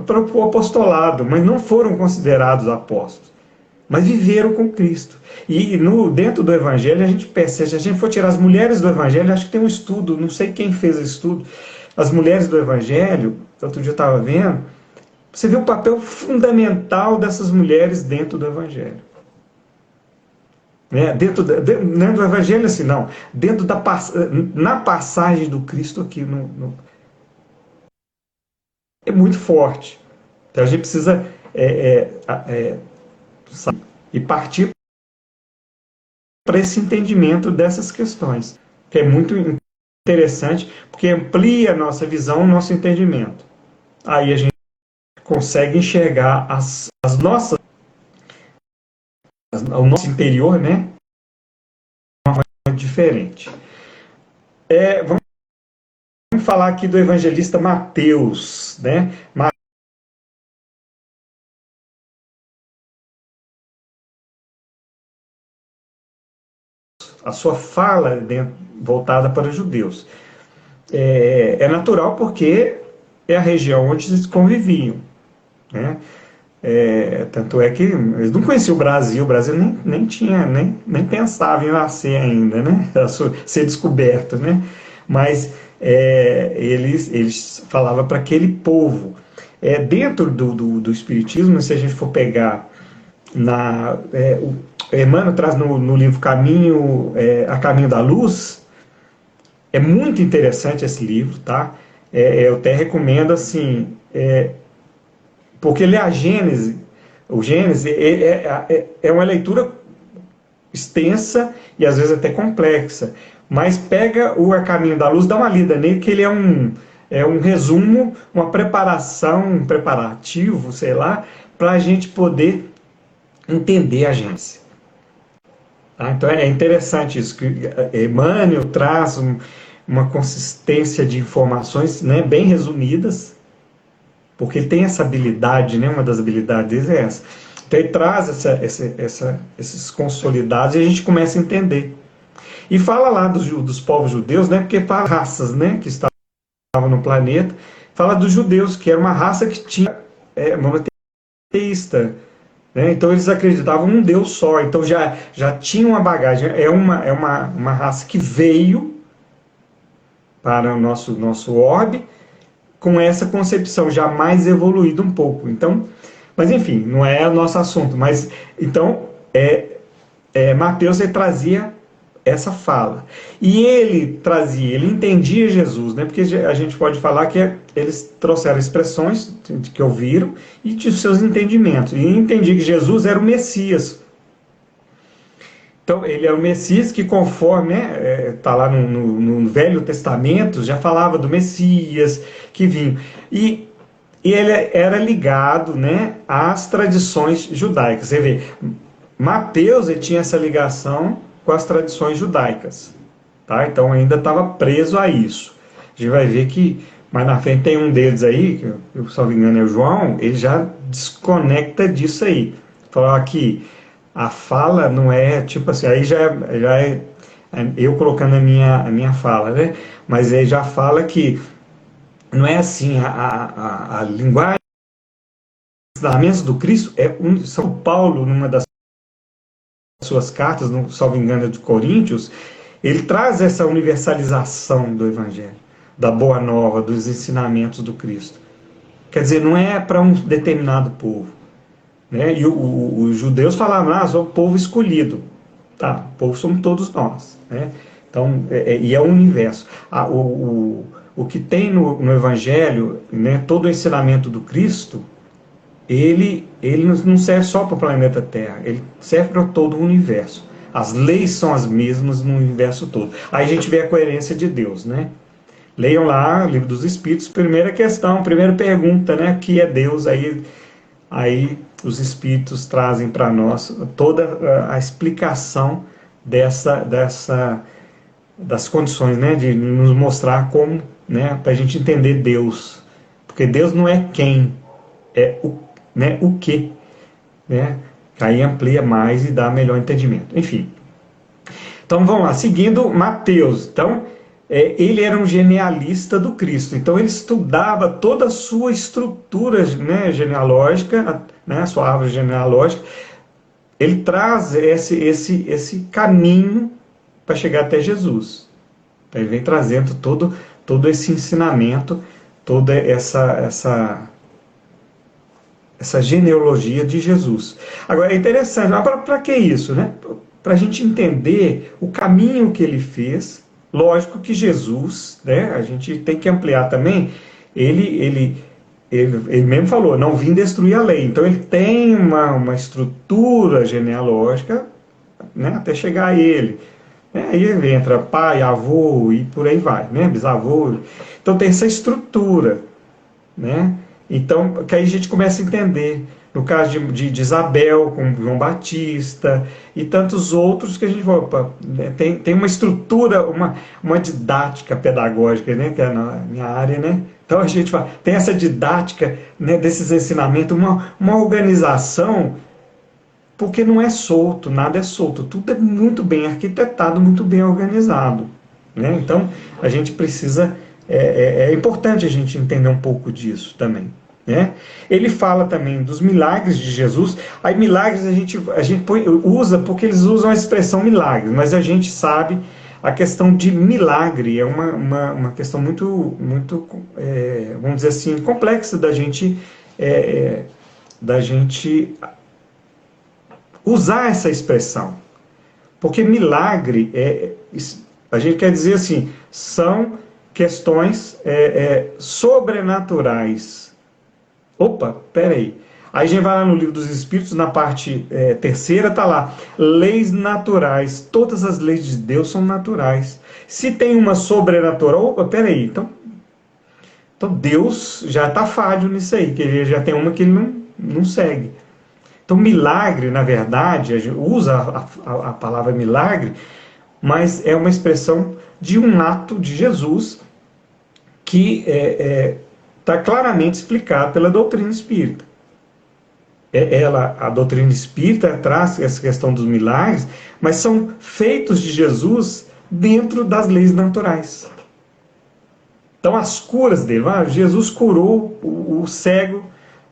Para o apostolado, mas não foram considerados apóstolos, mas viveram com Cristo. E dentro do Evangelho a gente percebe, se a gente for tirar as mulheres do Evangelho, acho que tem um estudo, não sei quem fez esse estudo, as mulheres do Evangelho, outro dia eu estava vendo, você vê o papel fundamental dessas mulheres dentro do Evangelho. Né? Dentro do Evangelho, assim, não, na passagem do Cristo aqui, é muito forte. Então a gente precisa e partir para esse entendimento dessas questões, que é muito interessante, porque amplia a nossa visão, o nosso entendimento. Aí a gente consegue enxergar as nossas, o nosso interior, né, de uma forma diferente. Vamos falar aqui do evangelista Mateus, né? A sua fala voltada para os judeus. É natural porque é a região onde eles conviviam, né? Tanto é que eles não conheciam o Brasil nem tinha, nem pensava em nascer ainda, né? Ser descoberto, né? Mas eles falavam para aquele povo. Dentro do Espiritismo, se a gente for pegar o Emmanuel traz no livro A Caminho da Luz, é muito interessante esse livro, tá? Eu até recomendo assim, porque ler a Gênese, o Gênesis é uma leitura extensa e às vezes até complexa, mas pega o A Caminho da Luz, dá uma lida nele, que ele é um resumo, uma preparação, um preparativo, sei lá, para a gente poder entender a agência. Tá? Então é interessante isso, que Emmanuel traz uma consistência de informações, né, bem resumidas, porque ele tem essa habilidade, né, uma das habilidades é essa. Então ele traz esses consolidados e a gente começa a entender. E fala lá dos povos judeus, né, porque fala raças, né, que estavam no planeta, fala dos judeus, que era uma raça que tinha monoteísta, né? Então eles acreditavam num Deus só, então já tinha uma bagagem, uma raça que veio para o nosso orbe com essa concepção já mais evoluída um pouco. Então, mas enfim, não é o nosso assunto, mas então Mateus ele trazia essa fala. E ele entendia Jesus, né? Porque a gente pode falar que eles trouxeram expressões que ouviram e de seus entendimentos. E entendi que Jesus era o Messias. Então, ele é o Messias que, conforme está lá no Velho Testamento, já falava do Messias que vinha. E ele era ligado, né, às tradições judaicas. Você vê, Mateus ele tinha essa ligação com as tradições judaicas. Tá? Então, ainda estava preso a isso. A gente vai ver que mais na frente tem um deles aí, que eu só me engano é o João, ele já desconecta disso aí. Falar que a fala não é, tipo assim, aí já é eu colocando a minha fala, né? Mas aí já fala que não é assim, a linguagem, os ensinamentos do Cristo, São Paulo, numa das suas cartas, não salvo engano, de Coríntios, ele traz essa universalização do Evangelho, da Boa Nova, dos ensinamentos do Cristo. Quer dizer, não é para um determinado povo. Né? E os judeus falavam, sou o povo escolhido. Tá, o povo somos todos nós. Né? Então, e é o universo. O que tem no Evangelho, né, todo o ensinamento do Cristo, ele não serve só para o planeta Terra, ele serve para todo o universo. As leis são as mesmas no universo todo. Aí a gente vê a coerência de Deus, né? Leiam lá o Livro dos Espíritos, primeira questão, primeira pergunta, né? O que é Deus? Aí os Espíritos trazem para nós toda a explicação das condições, né? De nos mostrar como, né? Para a gente entender Deus. Porque Deus não é quem, é o que, né? Aí amplia mais e dá melhor entendimento. Enfim. Então vamos lá, seguindo Mateus. Então, ele era um genealista do Cristo. Então ele estudava toda a sua estrutura, né, genealógica, né, a sua árvore genealógica. Ele traz esse caminho para chegar até Jesus. Então, ele vem trazendo todo esse ensinamento, toda essa genealogia de Jesus. Agora, é interessante, para que isso? Né? Para a gente entender o caminho que ele fez. Lógico que Jesus, né, a gente tem que ampliar também, ele mesmo falou, não vim destruir a lei. Então ele tem uma estrutura genealógica, né, até chegar a ele. Aí entra pai, avô e por aí vai, né, bisavô. Então tem essa estrutura, né? Então, que aí a gente começa a entender, no caso de Isabel, com João Batista, e tantos outros que a gente tem uma estrutura, uma didática pedagógica, né, que é na minha área, né? Então a gente tem essa didática, né, desses ensinamentos, uma organização, porque não é solto, nada é solto, tudo é muito bem arquitetado, muito bem organizado. Né? Então a gente precisa... É importante a gente entender um pouco disso também. Né? Ele fala também dos milagres de Jesus. Aí milagres a gente usa porque eles usam a expressão milagres, mas a gente sabe a questão de milagre é uma questão muito, muito vamos dizer assim, complexa da gente usar essa expressão. Porque milagre, a gente quer dizer assim, são questões sobrenaturais. Opa, peraí. Aí a gente vai lá no Livro dos Espíritos, na parte terceira, está lá, leis naturais. Todas as leis de Deus são naturais. Se tem uma sobrenatural, opa, peraí, então Deus já está falho nisso aí, que ele já tem uma que ele não segue. Então milagre, na verdade, a gente usa a palavra milagre, mas é uma expressão de um ato de Jesus que está claramente explicado pela doutrina espírita. A doutrina espírita traz essa questão dos milagres, mas são feitos de Jesus dentro das leis naturais. Então as curas dele, Jesus curou o cego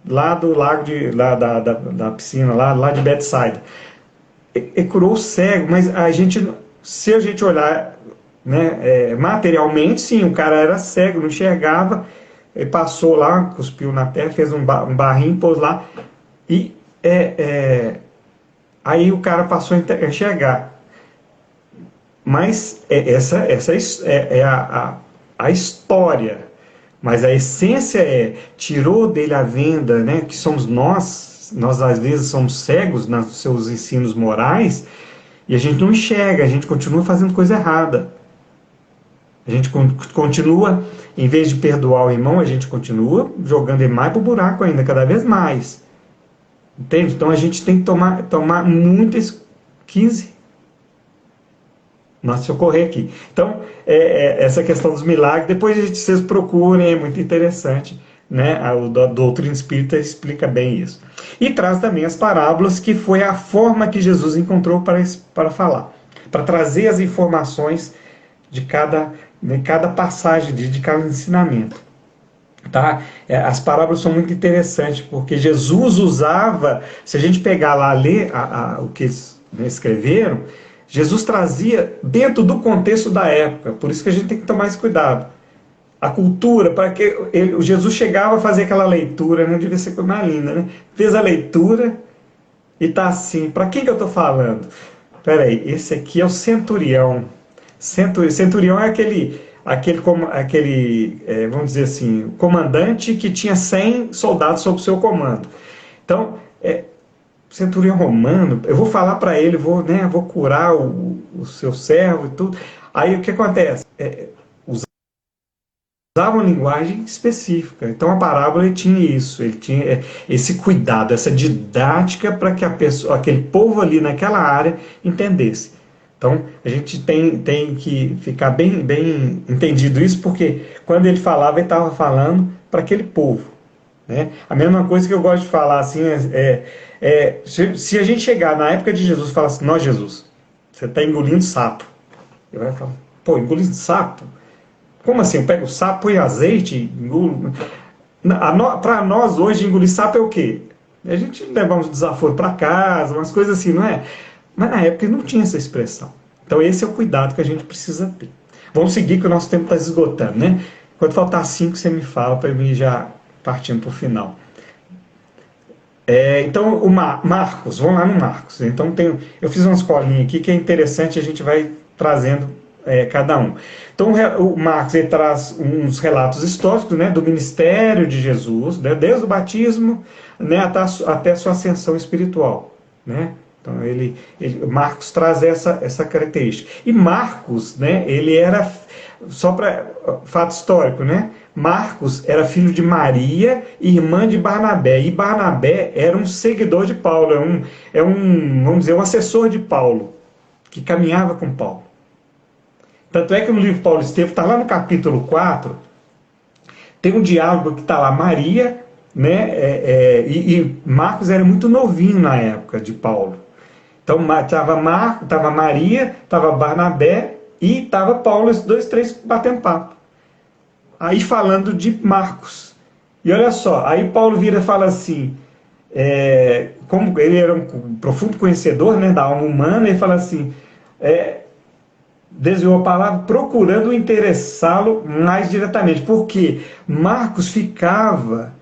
lá do lago da piscina, lá de Betsaida. Ele curou o cego, mas se a gente olhar, né, materialmente, sim, o cara era cego, não enxergava, ele passou lá, cuspiu na terra, fez um barrinho, pôs lá, e aí o cara passou a enxergar. Mas essa é a história. Mas a essência tirou dele a venda, né, que somos nós às vezes somos cegos nos seus ensinos morais, e a gente não enxerga, a gente continua fazendo coisa errada. A gente continua, em vez de perdoar o irmão, a gente continua jogando ele mais pro buraco ainda, cada vez mais. Entende? Então a gente tem que tomar muitas 15. Nossa, deixa eu correr aqui. Então, essa questão dos milagres, depois vocês procurem, é muito interessante, né? A doutrina espírita explica bem isso. E traz também as parábolas, que foi a forma que Jesus encontrou para falar, para trazer as informações de cada passagem, de cada ensinamento. Tá? As parábolas são muito interessantes, porque Jesus usava, se a gente pegar lá, ler o que eles escreveram, Jesus trazia dentro do contexto da época, por isso que a gente tem que tomar esse cuidado. A cultura, para que o Jesus chegava a fazer aquela leitura, não devia ser coisa mais linda, né? Fez a leitura e tá assim, para quem que eu estou falando? Peraí, esse aqui é o centurião. Centurião é vamos dizer assim, comandante que tinha 100 soldados sob seu comando. Então, centurião romano, eu vou falar para ele, vou curar o seu servo e tudo. Aí o que acontece? Usava uma linguagem específica. Então a parábola tinha isso, ele tinha esse cuidado, essa didática para que aquele povo ali naquela área entendesse. Então a gente tem que ficar bem entendido isso, porque quando ele falava, ele estava falando para aquele povo. Né? A mesma coisa que eu gosto de falar assim se a gente chegar na época de Jesus e falar assim, não, Jesus, você está engolindo sapo. Ele vai falar, pô, engolindo sapo? Como assim? Eu pego o sapo, põe azeite, engulo. Para nós hoje, engolir sapo é o quê? A gente leva uns desaforos para casa, umas coisas assim, não é? Mas na época não tinha essa expressão. Então esse é o cuidado que a gente precisa ter. Vamos seguir, que o nosso tempo está esgotando, né? Quando faltar 5, você me fala, para mim já partindo para o final. Então, o Marcos, vamos lá no Marcos. Então, eu fiz uma escolinha aqui que é interessante, a gente vai trazendo cada um. Então, o Marcos ele traz uns relatos históricos, né, do ministério de Jesus, né, desde o batismo, né, até a sua ascensão espiritual. Né? Então, Marcos traz essa característica. E Marcos, né, ele era, só para fato histórico, né? Marcos era filho de Maria, irmã de Barnabé. E Barnabé era um seguidor de Paulo, vamos dizer, um assessor de Paulo, que caminhava com Paulo. Tanto é que no livro Paulo Estevam, está lá no capítulo 4, tem um diálogo que está lá, Maria, né? E Marcos era muito novinho na época de Paulo. Então estava Maria, estava Barnabé e estava Paulo, esses 2, 3 batendo papo. Aí falando de Marcos. E olha só, aí Paulo vira e fala assim, como ele era um profundo conhecedor, né, da alma humana, ele fala assim, desviou a palavra procurando interessá-lo mais diretamente, porque Marcos ficava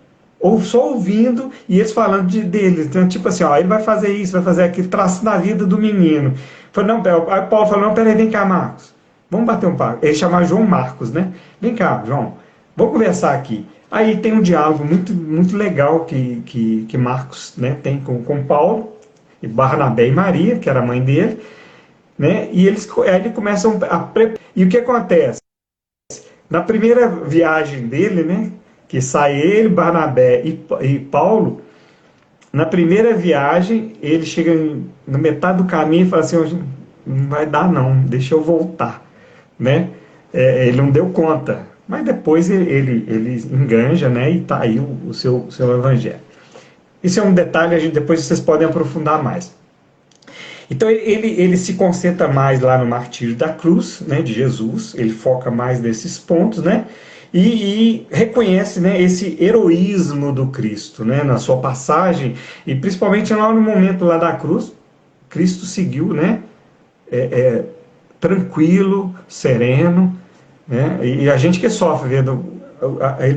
só ouvindo e eles falando dele. Então, tipo assim, ele vai fazer isso, vai fazer aquilo, traço da vida do menino. Aí Paulo falou, não, peraí, vem cá, Marcos. Vamos bater um papo. Ele chamava João Marcos, né? Vem cá, João. Vamos conversar aqui. Aí tem um diálogo muito legal que Marcos, né, tem com Paulo, e Barnabé e Maria, que era a mãe dele, né, e aí eles começam a preparar. E o que acontece? Na primeira viagem dele, né, que sai ele, Barnabé e Paulo, na primeira viagem, ele chega na metade do caminho e fala assim: "Hoje não vai dar não, deixa eu voltar", né? Ele não deu conta, mas depois ele enganja, né? E tá aí o seu evangelho. Isso é um detalhe, depois vocês podem aprofundar mais. Então ele se concentra mais lá no martírio da cruz, né, de Jesus, ele foca mais nesses pontos, né, e reconhece, né, esse heroísmo do Cristo, né, na sua passagem, e principalmente lá no momento lá da cruz, Cristo seguiu, né, tranquilo, sereno, né, e a gente que sofre vendo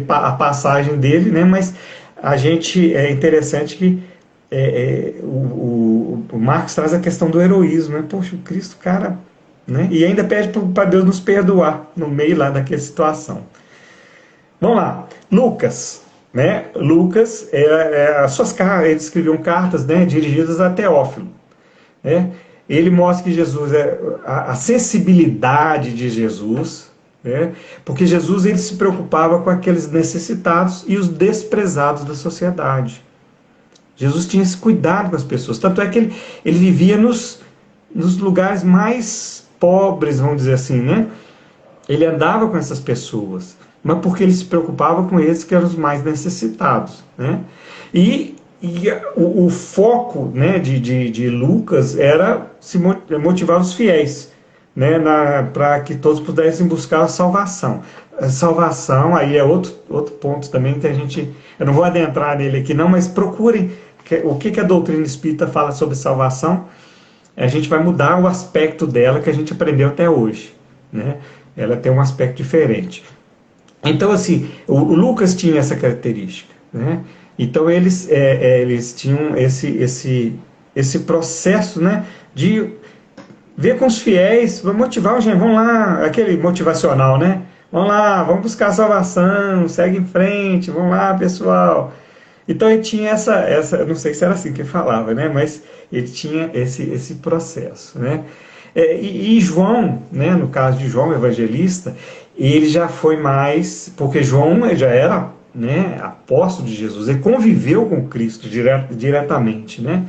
a passagem dele, né, mas a gente, é interessante que o Marcos traz a questão do heroísmo, né? Poxa, o Cristo, cara, né? E ainda pede para Deus nos perdoar no meio lá daquela situação. Vamos lá, Lucas, né? Lucas, as suas cartas, ele escreveu cartas, né, dirigidas a Teófilo, né? Ele mostra que Jesus a sensibilidade de Jesus, né? Porque Jesus ele se preocupava com aqueles necessitados e os desprezados da sociedade. Jesus tinha esse cuidado com as pessoas. Tanto é que ele vivia nos lugares mais pobres, vamos dizer assim, né? Ele andava com essas pessoas, mas porque ele se preocupava com eles que eram os mais necessitados, né? E o foco, né, de Lucas era se motivar os fiéis, né, para que todos pudessem buscar a salvação. A salvação, aí é outro ponto também que eu não vou adentrar nele aqui não, mas procurem o que a doutrina espírita fala sobre salvação. A gente vai mudar o aspecto dela que a gente aprendeu até hoje, né? Ela tem um aspecto diferente. Então, assim, o Lucas tinha essa característica, né? Então, eles tinham esse processo, né, de ver com os fiéis, motivar, gente, vamos lá, aquele motivacional, né? Vamos lá, vamos buscar a salvação, segue em frente, vamos lá, pessoal. Então ele tinha eu não sei se era assim que ele falava, né? Mas ele tinha esse processo, né? E João, né? No caso de João, evangelista, ele já foi mais, porque João ele já era, né, apóstolo de Jesus, ele conviveu com Cristo diretamente, né?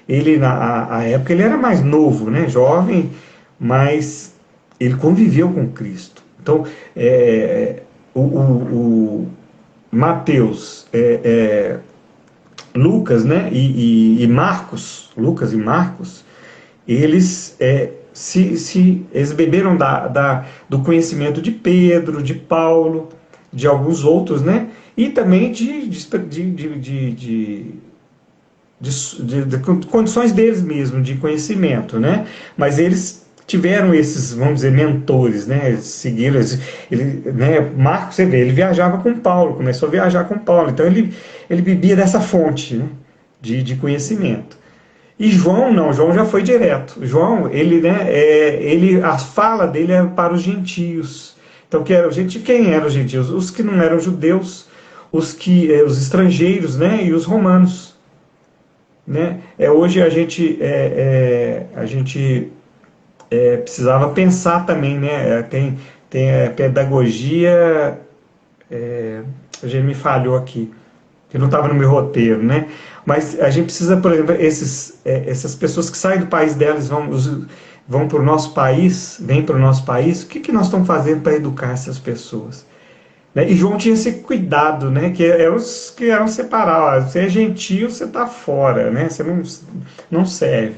Ele na época ele era mais novo, né? Jovem, mas ele conviveu com Cristo. Então, o Mateus, Lucas, né, e Marcos, Lucas e Marcos, eles eles beberam do conhecimento de Pedro, de Paulo, de alguns outros, né, e também de condições deles mesmo, de conhecimento, né, mas eles tiveram esses, vamos dizer, mentores, né? Seguiram, né? Marcos, você vê, ele viajava com Paulo, começou a viajar com Paulo, então ele bebia dessa fonte, né, de conhecimento. E João não, João já foi direto. João, a fala dele é para os gentios. Então, quem eram os gentios? Os que não eram judeus, os estrangeiros, né? E os romanos, né? Hoje a gente precisava pensar também, né? Tem pedagogia, a gente me falhou aqui, que não estava no meu roteiro, né? Mas a gente precisa, por exemplo, essas pessoas que saem do país delas vão para o nosso país, vêm para o nosso país, o que nós estamos fazendo para educar essas pessoas? Né? E João tinha esse cuidado, né? Que eram os que eram separados. Você é gentil, você está fora, né? Você não serve,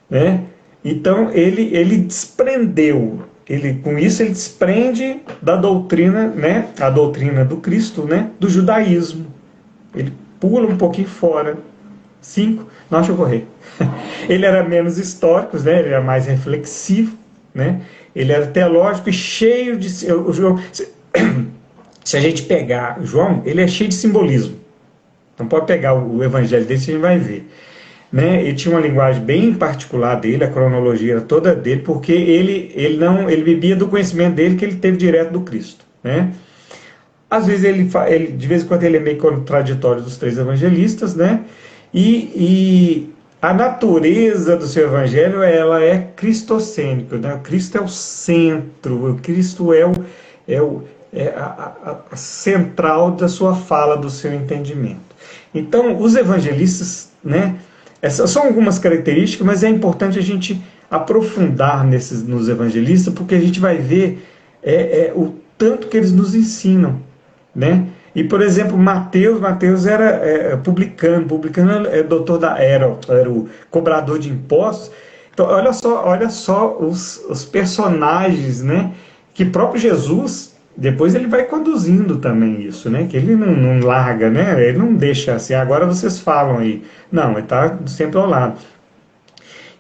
né? Então ele desprendeu, com isso ele desprende da doutrina, né, a doutrina do Cristo, né, do judaísmo. Ele pula um pouquinho fora. 5, não, deixa eu correr. Ele era menos histórico, né, ele era mais reflexivo, né, ele era teológico e cheio de... Se a gente pegar João, ele é cheio de simbolismo. Então pode pegar o evangelho dele, a gente vai ver. Né, ele tinha uma linguagem bem particular dele, a cronologia era toda dele, porque ele bebia do conhecimento dele que ele teve direto do Cristo, né? Às vezes de vez em quando ele é meio contraditório dos três evangelistas, né? E a natureza do seu evangelho, ela é cristocêntrica, né? O Cristo é o centro, o Cristo é, o, é a central da sua fala, do seu entendimento. Então, os evangelistas, né? Essas são algumas características, mas é importante a gente aprofundar nos evangelistas, porque a gente vai ver o tanto que eles nos ensinam, né? E, por exemplo, Mateus era publicano é doutor era o cobrador de impostos. Então, olha só os personagens, né? Que próprio Jesus, depois ele vai conduzindo também isso, né? Que ele não larga, né? Ele não deixa assim, agora vocês falam aí. Não, ele está sempre ao lado.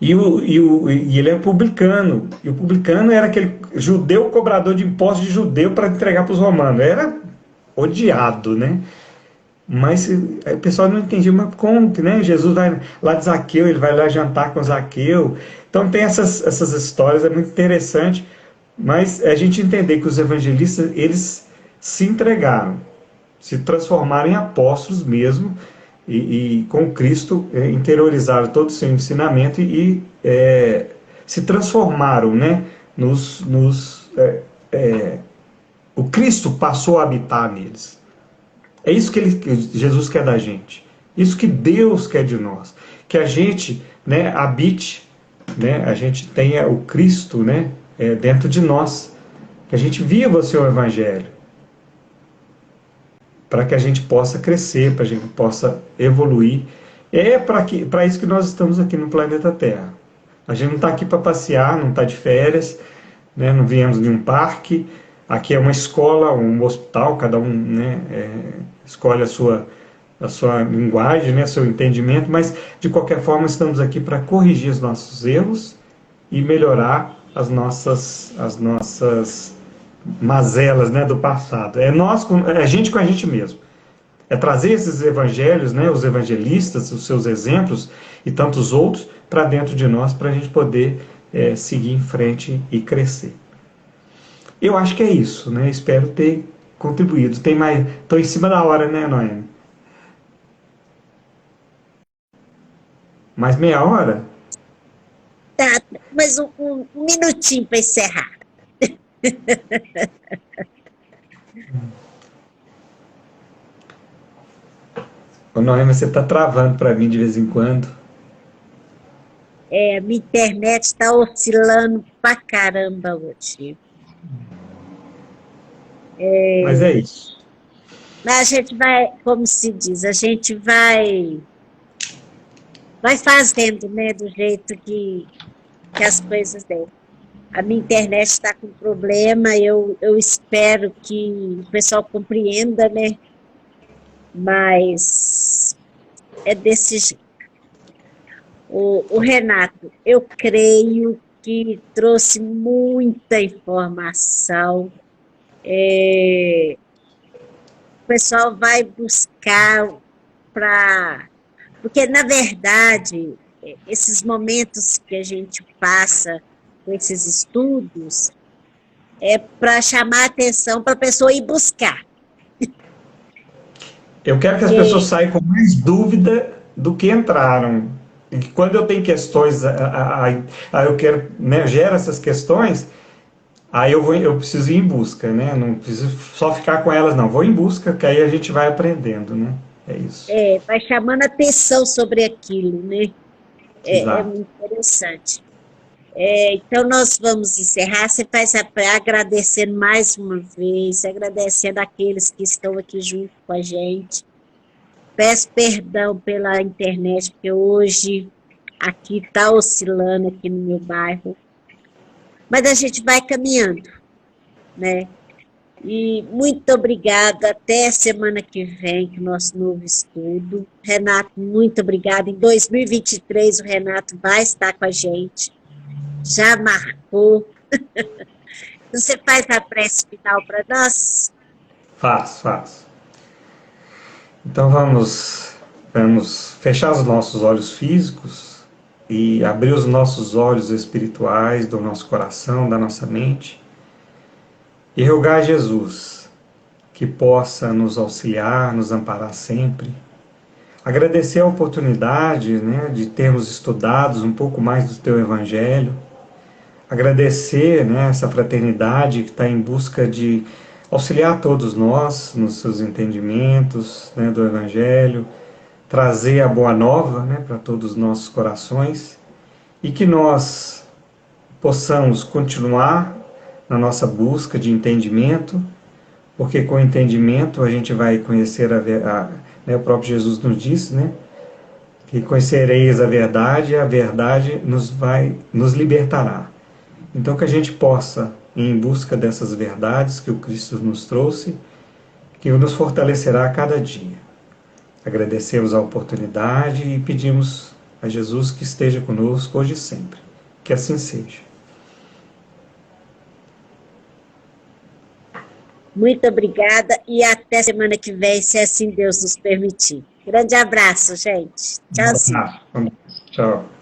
E ele é publicano. E o publicano era aquele judeu cobrador de impostos de judeu para entregar para os romanos. Era odiado, né? Mas aí o pessoal não entendia, mas como que, né? Jesus vai lá de Zaqueu, ele vai lá jantar com Zaqueu. Então tem essas histórias, é muito interessante, mas a gente entender que os evangelistas, eles se entregaram, se transformaram em apóstolos mesmo, e com Cristo interiorizaram todo o seu ensinamento e se transformaram, né? O Cristo passou a habitar neles. É isso que Jesus quer da gente. Isso que Deus quer de nós. Que a gente, né, habite, né, a gente tenha o Cristo, né, dentro de nós. Que a gente viva o seu evangelho. Para que a gente possa crescer, para a gente possa evoluir. É para isso que nós estamos aqui no planeta Terra. A gente não está aqui para passear, não está de férias, né, não viemos de um parque. Aqui é uma escola, um hospital, cada um, né, escolhe a sua linguagem, né, seu entendimento, mas de qualquer forma estamos aqui para corrigir os nossos erros e melhorar as nossas mazelas, né, do passado. É a gente com a gente mesmo. É trazer esses evangelhos, né, os evangelistas, os seus exemplos e tantos outros para dentro de nós, para a gente poder seguir em frente e crescer. Eu acho que é isso, né? Espero ter contribuído. Tem mais. Estou em cima da hora, né, Noemi? Mais meia hora? Tá, mas um minutinho para encerrar. Ô, Noemi, você está travando para mim de vez em quando. Minha internet está oscilando pra caramba hoje. Mas é isso. Mas a gente vai, como se diz, a gente vai fazendo, né, do jeito que as coisas devem. A minha internet está com problema, eu espero que o pessoal compreenda, né? Mas é desse jeito. O Renato, eu creio que trouxe muita informação. O pessoal vai buscar para. Porque, na verdade, esses momentos que a gente passa com esses estudos é para chamar a atenção para a pessoa ir buscar. Eu quero que as pessoas saiam com mais dúvida do que entraram. E que quando eu tenho questões, eu quero, né, gera essas questões, aí eu preciso ir em busca, né? Não preciso só ficar com elas, não. Vou em busca, que aí a gente vai aprendendo, né? É isso. Vai chamando a atenção sobre aquilo, né? É Exato. muito interessante. Então, nós vamos encerrar. Você faz agradecendo mais uma vez, agradecendo aqueles que estão aqui junto com a gente. Peço perdão pela internet, porque hoje aqui está oscilando aqui no meu bairro. Mas a gente vai caminhando, né? E muito obrigada. Até a semana que vem, com o nosso novo estudo. Renato, muito obrigada. Em 2023, o Renato vai estar com a gente. Já marcou. Você faz a prece final para nós? Faço. Então vamos fechar os nossos olhos físicos e abrir os nossos olhos espirituais do nosso coração, da nossa mente e rogar a Jesus que possa nos auxiliar, nos amparar sempre. Agradecer a oportunidade, né, de termos estudado um pouco mais do Teu Evangelho. Agradecer, né, essa fraternidade que está em busca de auxiliar todos nós nos seus entendimentos, né, do Evangelho, trazer a boa nova, né, para todos os nossos corações e que nós possamos continuar na nossa busca de entendimento, porque com entendimento a gente vai conhecer né, o próprio Jesus nos disse, né, que conhecereis a verdade nos libertará. Então que a gente possa ir em busca dessas verdades que o Cristo nos trouxe, que nos fortalecerá a cada dia. Agradecemos a oportunidade e pedimos a Jesus que esteja conosco hoje e sempre. Que assim seja. Muito obrigada e até semana que vem, se assim Deus nos permitir. Grande abraço, gente. Um Tchauzinho. abraço. Tchau.